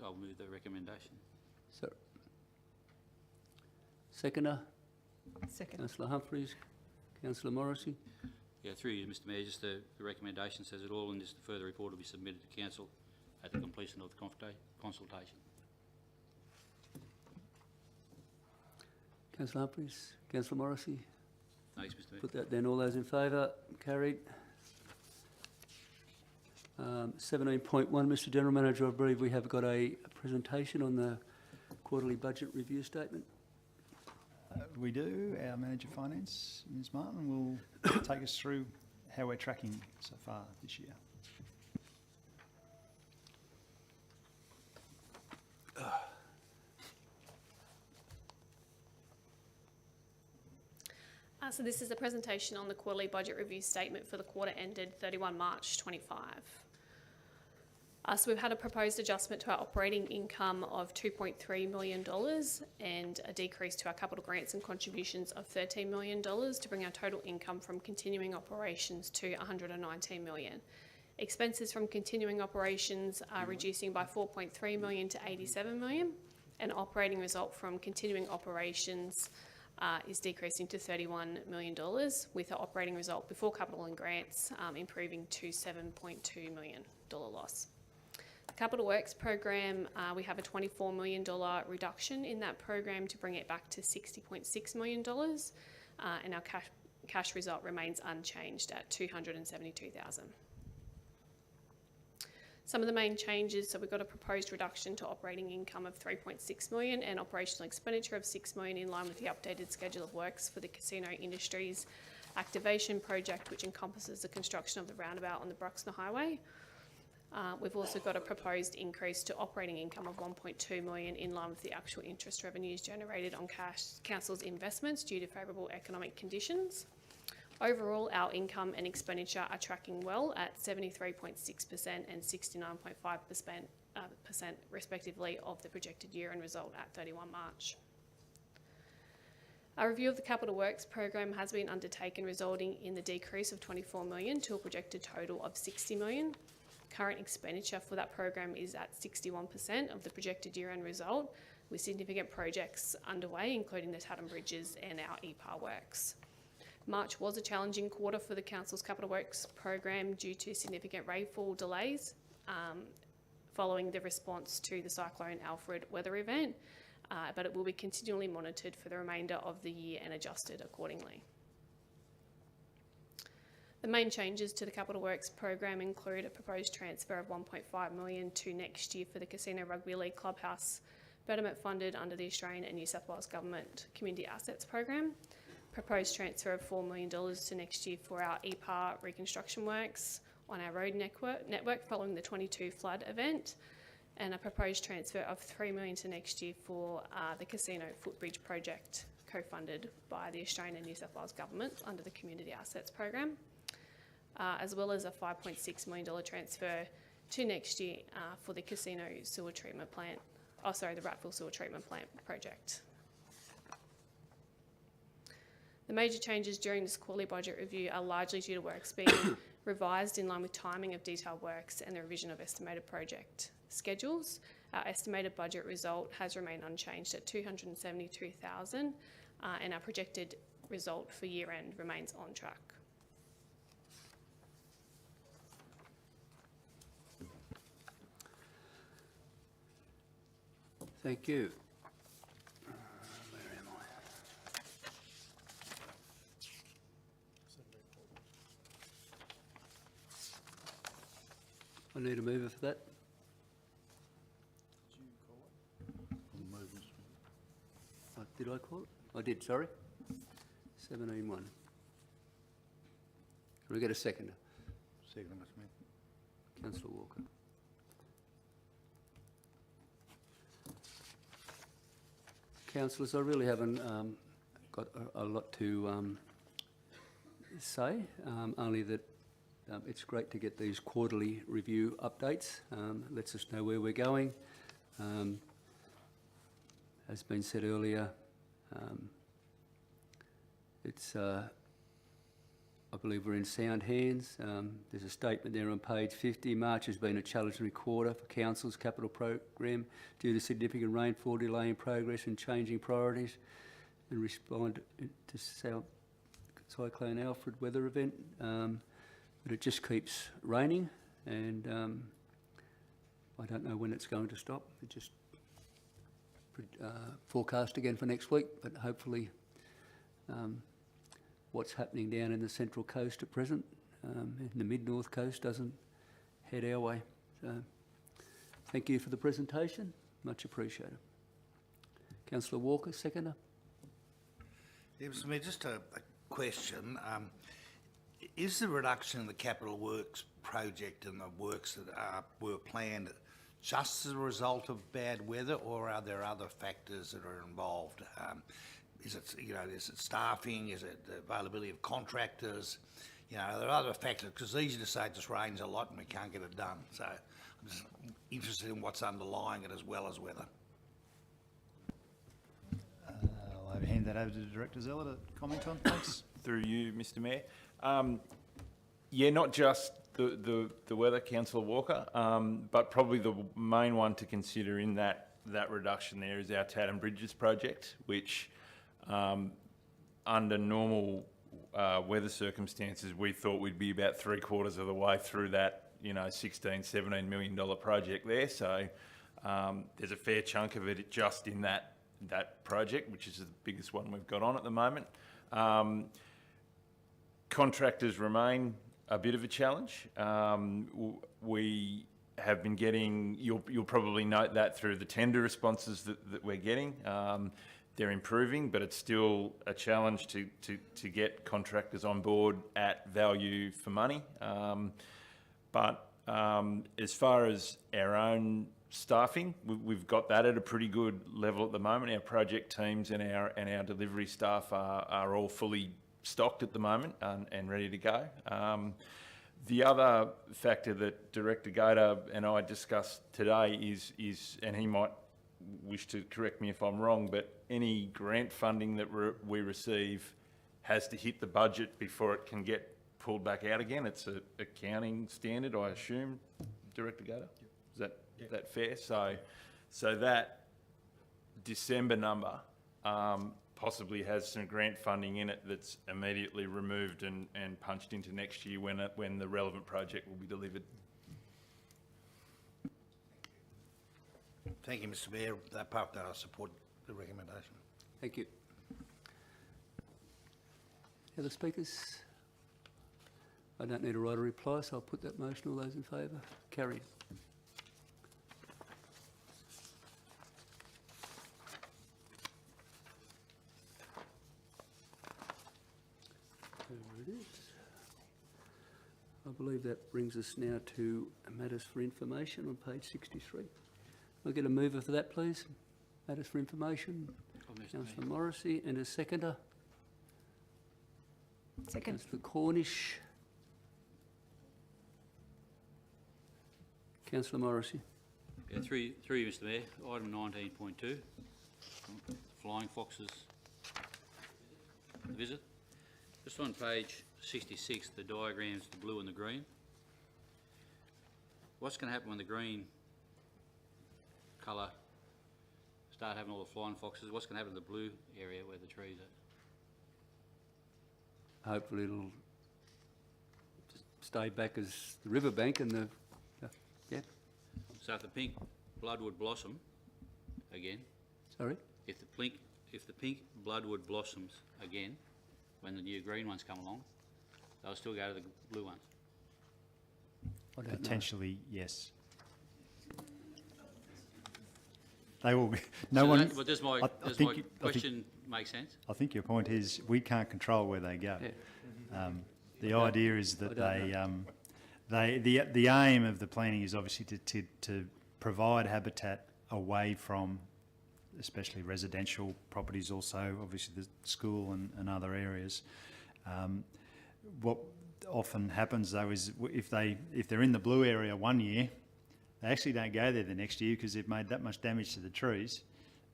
I'll move the recommendation. So, seconder? Second. Councillor Humphries? Councillor Morrissey? Yeah, through you, Mr Mayor, just the recommendation says it all, and just a further report will be submitted to council at the completion of the consultation. Councillor Humphries? Councillor Morrissey? Thanks, Mr Mayor. Put that then. All those in favour? Carried. 17.1, Mr General Manager, I believe we have got a presentation on the quarterly budget review statement. We do. Our Manager Finance, Ms Martin, will take us through how we're tracking so far this year. So this is a presentation on the quarterly budget review statement for the quarter ended 31 March 25. So we've had a proposed adjustment to our operating income of $2.3 million and a decrease to our capital grants and contributions of $13 million to bring our total income from continuing operations to $119 million. Expenses from continuing operations are reducing by $4.3 million to $87 million, and operating result from continuing operations is decreasing to $31 million, with our operating result before capital and grants improving to $7.2 million loss. The Capital Works program, we have a $24 million reduction in that program to bring it back to $60.6 million, and our cash result remains unchanged at $272,000. Some of the main changes, so we've got a proposed reduction to operating income of $3.6 million and operational expenditure of $6 million in line with the updated schedule of works for the casino industry's activation project, which encompasses the construction of the roundabout on the Bruxner Highway. We've also got a proposed increase to operating income of $1.2 million in line with the actual interest revenues generated on council's investments due to favourable economic conditions. Overall, our income and expenditure are tracking well at 73.6% and 69.5% respectively of the projected year-end result at 31 March. A review of the capital works program has been undertaken, resulting in the decrease of 24 million to a projected total of 60 million. Current expenditure for that program is at 61% of the projected year-end result, with significant projects underway, including the Tatham Bridges and our EPAR works. March was a challenging quarter for the Council's capital works program due to significant rainfall delays following the response to the Cyclone Alfred weather event, but it will be continually monitored for the remainder of the year and adjusted accordingly. The main changes to the capital works program include a proposed transfer of 1.5 million to next year for the Casino Rugby League Clubhouse betterment funded under the Australian and New South Wales Government Community Assets Program, proposed transfer of $4 million to next year for our EPAR reconstruction works on our road network following the 22 flood event, and a proposed transfer of $3 million to next year for the Casino Footbridge project co-funded by the Australian and New South Wales Government under the Community Assets Program, as well as a $5.6 million transfer to next year for the Casino Sewer Treatment Plant, the Ratville Sewer Treatment Plant project. The major changes during this quarterly budget review are largely due to works being revised in line with timing of detailed works and the revision of estimated project schedules. Our estimated budget result has remained unchanged at $272,000, and our projected result for year end remains on track. Thank you. Where am I? I need a mover for that. Did I call it? I did, sorry. 17-1. Can we get a seconder? Second, Mr. Mayor. Councillor Walker. Councillors, I really haven't got a lot to say, only that it's great to get these quarterly review updates. Lets us know where we're going. As been said earlier, I believe we're in sound hands. There's a statement there on page 50. March has been a challenging quarter for Council's capital program due to significant rainfall, delaying progress and changing priorities in response to Cyclone Alfred weather event. But it just keeps raining, and I don't know when it's going to stop. It just forecast again for next week, but hopefully what's happening down in the Central Coast at present, in the Mid-North Coast, doesn't head our way. So thank you for the presentation, much appreciated. Councillor Walker, seconder. Yeah, Mr. Mayor, just a question. Is the reduction in the capital works project and the works that were planned just as a result of bad weather, or are there other factors that are involved? Is it staffing? Is it the availability of contractors? Are there other factors? Because it's easy to say it just rains a lot and we can't get it done. So I'm just interested in what's underlying it as well as weather. I'll hand that over to Director Zeller to comment on. Thanks. Through you, Mr. Mayor. Yeah, not just the weather, Councillor Walker, but probably the main one to consider in that reduction there is our Tatham Bridges project, which under normal weather circumstances, we thought we'd be about 3/4 of the way through that, $16-17 million project there. So there's a fair chunk of it just in that project, which is the biggest one we've got on at the moment. Contractors remain a bit of a challenge. We have been getting, you'll probably note that through the tender responses that we're getting. They're improving, but it's still a challenge to get contractors on board at value for money. But as far as our own staffing, we've got that at a pretty good level at the moment. Our project teams and our delivery staff are all fully stocked at the moment and ready to go. The other factor that Director Gator and I discussed today is, and he might wish to correct me if I'm wrong, but any grant funding that we receive has to hit the budget before it can get pulled back out again. It's an accounting standard, I assume, Director Gator? Is that fair? So that December number possibly has some grant funding in it that's immediately removed and punched into next year when the relevant project will be delivered. Thank you, Mr Mayor. Apart from that, I support the recommendation. Thank you. Other speakers? I don't need to write a reply, so I'll put that motion. All those in favour? Carried. There it is. I believe that brings us now to matters for information on page 63. I'll get a mover for that, please. Matters for information. Councillor Morrissey, and a seconder. Second. Councillor Cornish. Councillor Morrissey. Yeah, through you, Mr Mayor. Item 19.2, flying foxes visit. Just on page 66, the diagrams, the blue and the green. What's going to happen when the green colour start having all the flying foxes? What's going to happen to the blue area where the trees are? Hopefully it'll just stay back as the riverbank and the, yeah. So if the pink bloodwood blossom again, Sorry? if the pink bloodwood blossoms again, when the new green ones come along, they'll still go to the blue ones. I don't know. Potentially, yes. They will be. But does my question make sense? I think your point is we can't control where they go. Yeah. The idea is that I don't the aim of the planning is obviously to provide habitat away from, especially residential properties, also obviously the school and other areas. What often happens though is if they're in the blue area one year, they actually don't go there the next year because they've made that much damage to the trees.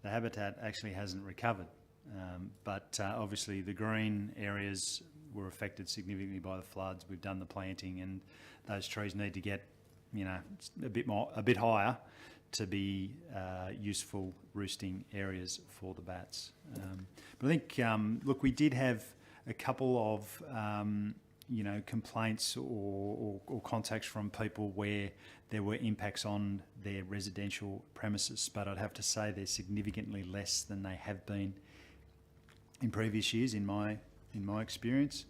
The habitat actually hasn't recovered. But obviously the green areas were affected significantly by the floods. We've done the planting and those trees need to get, a bit higher to be useful roosting areas for the bats. But I think, look, we did have a couple of, complaints or contacts from people where there were impacts on their residential premises, but I'd have to say they're significantly less than they have been in previous years, in my experience.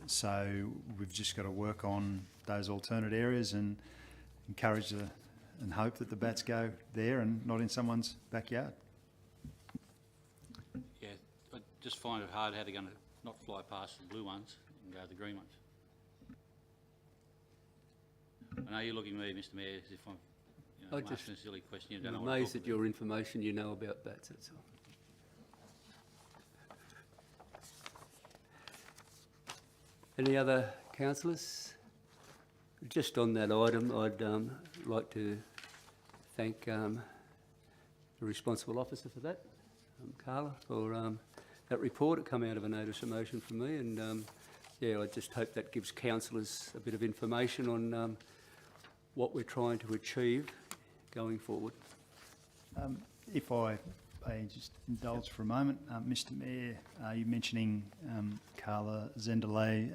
So we've just got to work on those alternate areas and encourage and hope that the bats go there and not in someone's backyard. Yeah, I just find it hard how they're going to not fly past the blue ones and go to the green ones. I know you're looking at me, Mr Mayor, as if I'm asking a silly question. You don't know I'm what I'm amazed talking at your information you know about bats, that's all. Any other councillors? Just on that item, I'd like to thank the responsible officer for that, Carla, for that report. It come out of a notice of motion from me, and I just hope that gives councillors a bit of information on what we're trying to achieve going forward. If I may just indulge for a moment, Mr Mayor, you mentioning Carla Zendelay,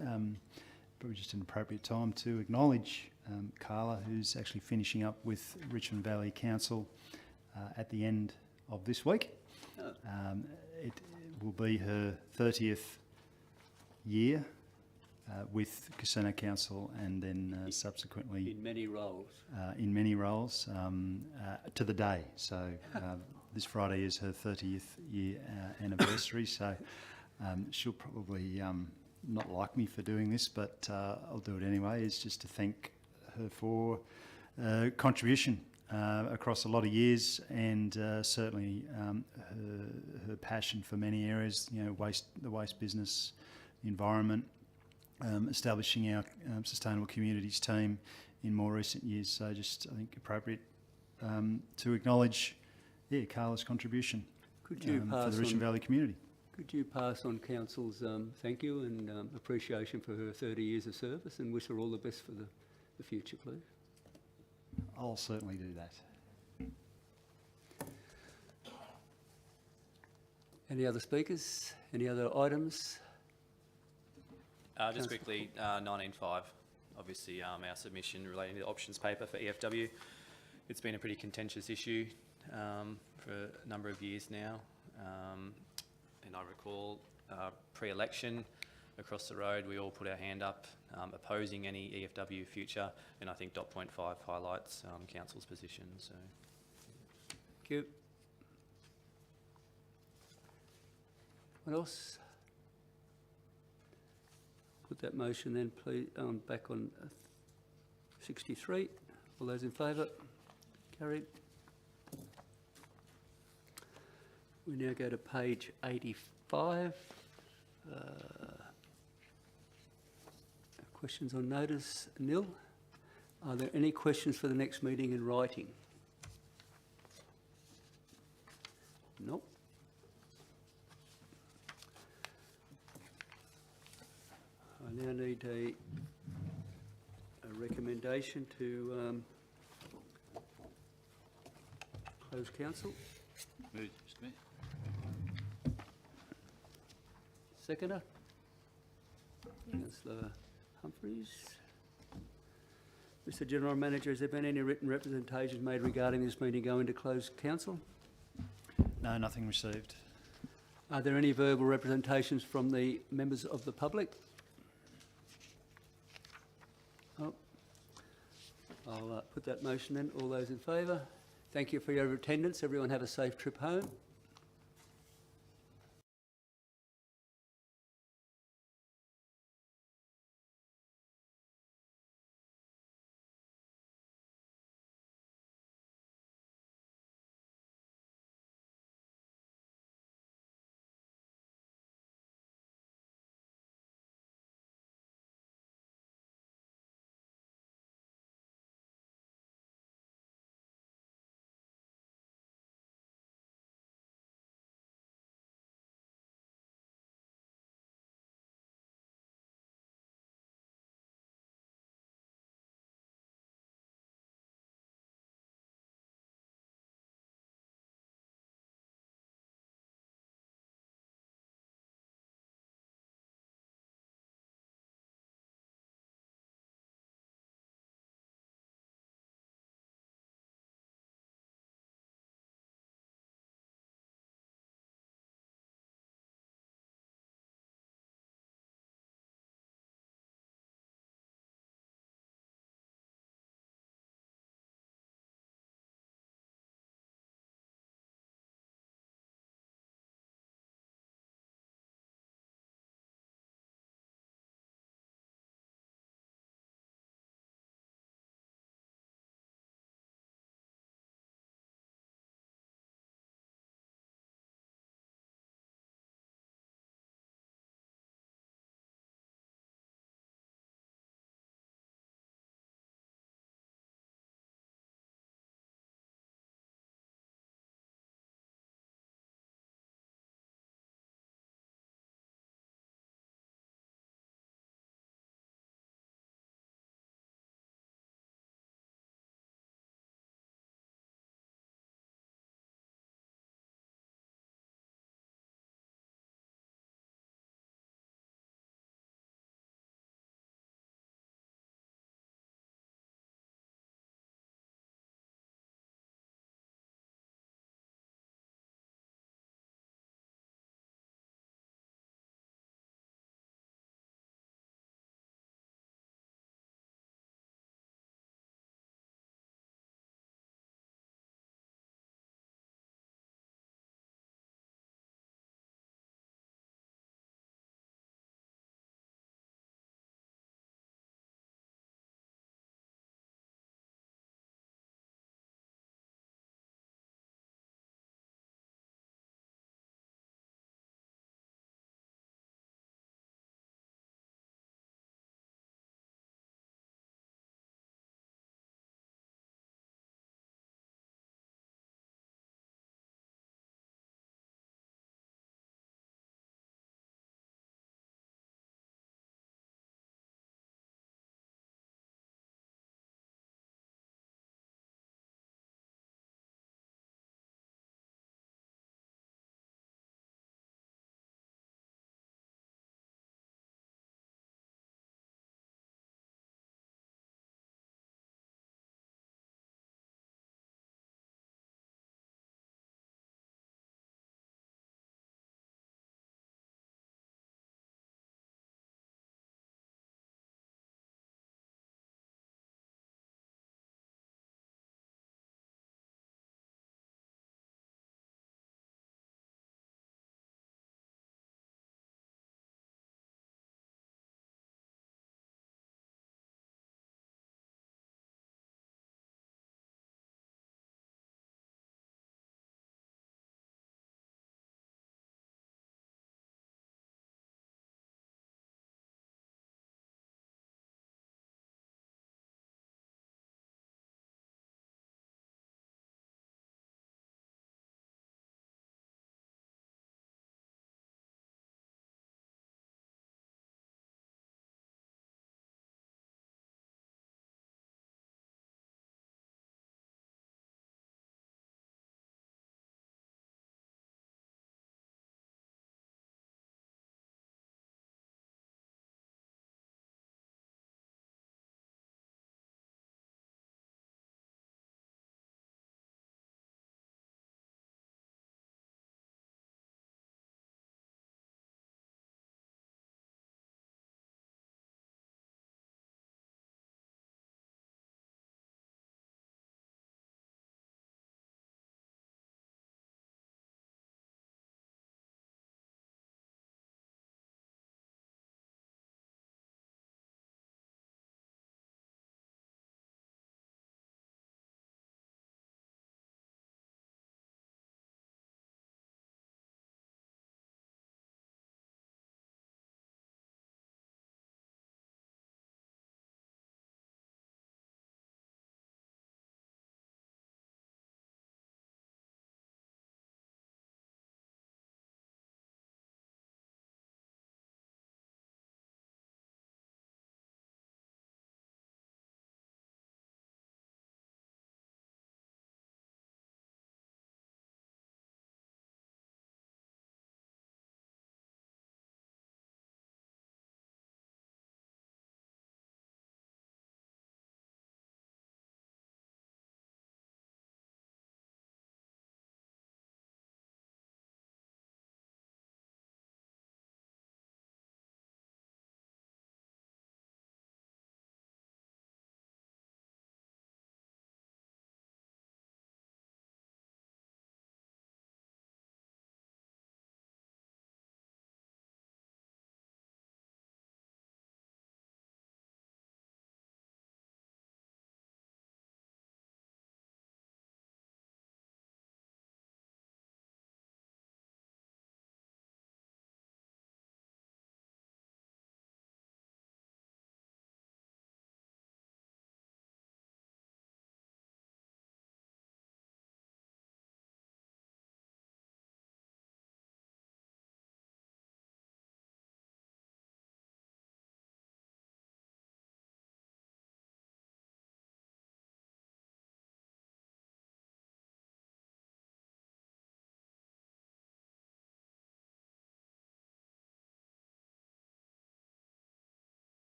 probably just an appropriate time to acknowledge Carla, who's actually finishing up with Richmond Valley Council at the end of this week. It will be her 30th year with Casino Council, and then subsequently In many roles. To the day. So this Friday is her 30th year anniversary. So she'll probably not like me for doing this, but I'll do it anyway. It's just to thank her for contribution across a lot of years, and certainly her passion for many areas. The waste business, the environment. Establishing our sustainable communities team in more recent years. So just, I think, appropriate to acknowledge, Carla's contribution Could you for pass the Richmond on, Valley community. could you pass on council's thank you and appreciation for her 30 years of service, and wish her all the best for the future, please? I'll certainly do that. Any other speakers? Any other items? Just quickly, 19.5, obviously our submission relating to the options paper for EFW. It's been a pretty contentious issue for a number of years now. And I recall pre-election across the road, we all put our hand up opposing any EFW future, and I think dot point 5 highlights council's position. So, Thank you. What else? Put that motion then, please, back on 63. All those in favour? Carried. We now go to page 85. Questions on notice? Nil. Are there any questions for the next meeting in writing? Nope. I now need a recommendation to close council. Moved, Mr Mayor. Seconder? Councillor Humphries. Mr General Manager, has there been any written representations made regarding this meeting going to closed council? No, nothing received. Are there any verbal representations from the members of the public? Oh. I'll put that motion in. All those in favour? Thank you for your attendance. Everyone have a safe trip home.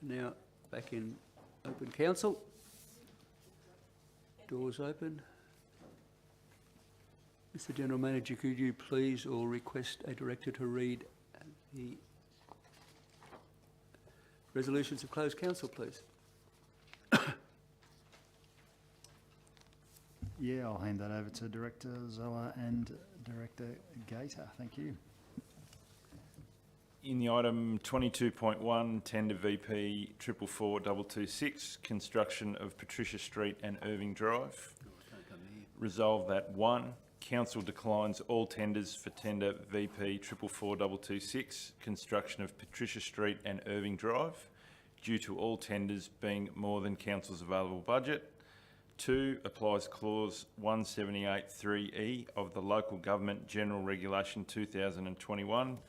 Now, back in open council. Doors open. Mr. General Manager, could you please or request a director to read the resolutions of closed council, please? Yeah, I'll hand that over to Director Zola and Director Gator. Thank you. In the item 22.1, tender VP 444226, construction of Patricia Street and Irving Drive. Resolve that 1, council declines all tenders for tender VP 444226, construction of Patricia Street and Irving Drive, due to all tenders being more than council's available budget. 2, applies clause 178(3)(e) of the Local Government General Regulation 2021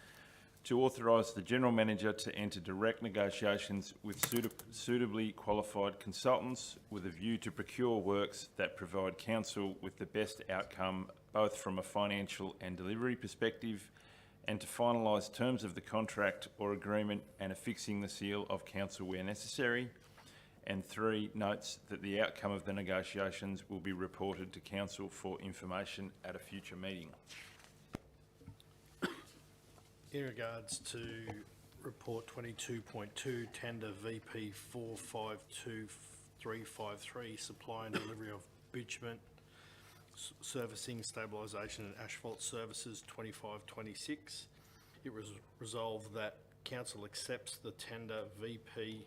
to authorise the General Manager to enter direct negotiations with suitably qualified consultants with a view to procure works that provide council with the best outcome both from a financial and delivery perspective, and to finalise terms of the contract or agreement and affixing the seal of council where necessary. And 3, notes that the outcome of the negotiations will be reported to council for information at a future meeting. In regards to report 22.2, tender VP 452353, supply and delivery of bitumen, servicing, stabilisation and asphalt services 2526. It was resolved that council accepts the tender VP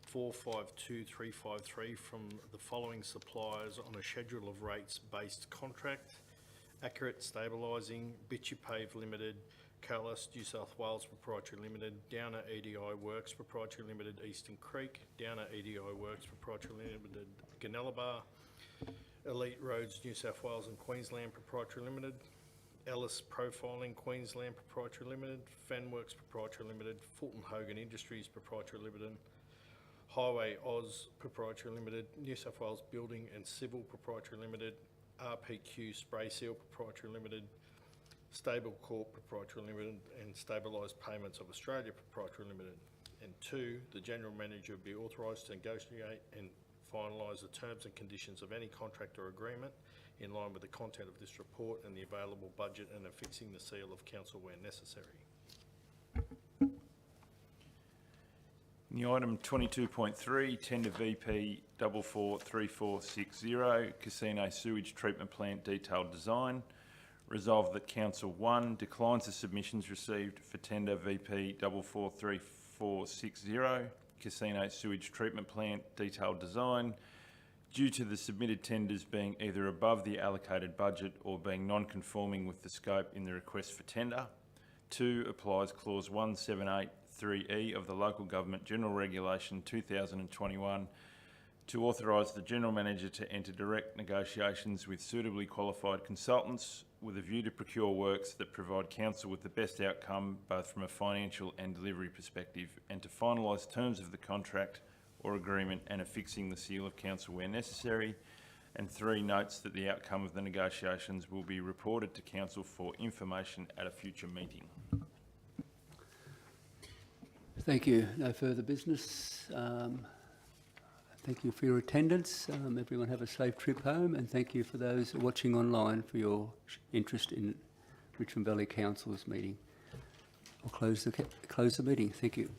452353 from the following suppliers on a schedule of rates based contract: Accurate Stabilising, Bitupave Limited, Colas New South Wales Proprietary Limited, Downer EDI Works Proprietary Limited, Eastern Creek, Downer EDI Works Proprietary Limited, Ganelabar, Elite Roads New South Wales and Queensland Proprietary Limited, Ellis Profiling Queensland Proprietary Limited, Fenworks Proprietary Limited, Fulton Hogan Industries Proprietary Limited, Highway Oz Proprietary Limited, New South Wales Building and Civil Proprietary Limited, RPQ Spray Seal Proprietary Limited, Stable Corp Proprietary Limited, and Stabilised Payments of Australia Proprietary Limited. And 2, the General Manager be authorised to negotiate and finalise the terms and conditions of any contract or agreement in line with the content of this report and the available budget, and affixing the seal of council where necessary. In the item 22.3, tender VP 443460, casino sewage treatment plant detailed design. Resolved that council 1, declines the submissions received for tender VP 443460, casino sewage treatment plant detailed design, due to the submitted tenders being either above the allocated budget or being non-conforming with the scope in the request for tender. 2, applies clause 178(3)(e) of the Local Government General Regulation 2021 to authorise the General Manager to enter direct negotiations with suitably qualified consultants with a view to procure works that provide council with the best outcome both from a financial and delivery perspective, and to finalise terms of the contract or agreement and affixing the seal of council where necessary. And 3, notes that the outcome of the negotiations will be reported to council for information at a future meeting. Thank you. No further business. Thank you for your attendance. Everyone have a safe trip home, and thank you for those watching online for your interest in Richmond Valley Council's meeting. I'll close the meeting. Thank you.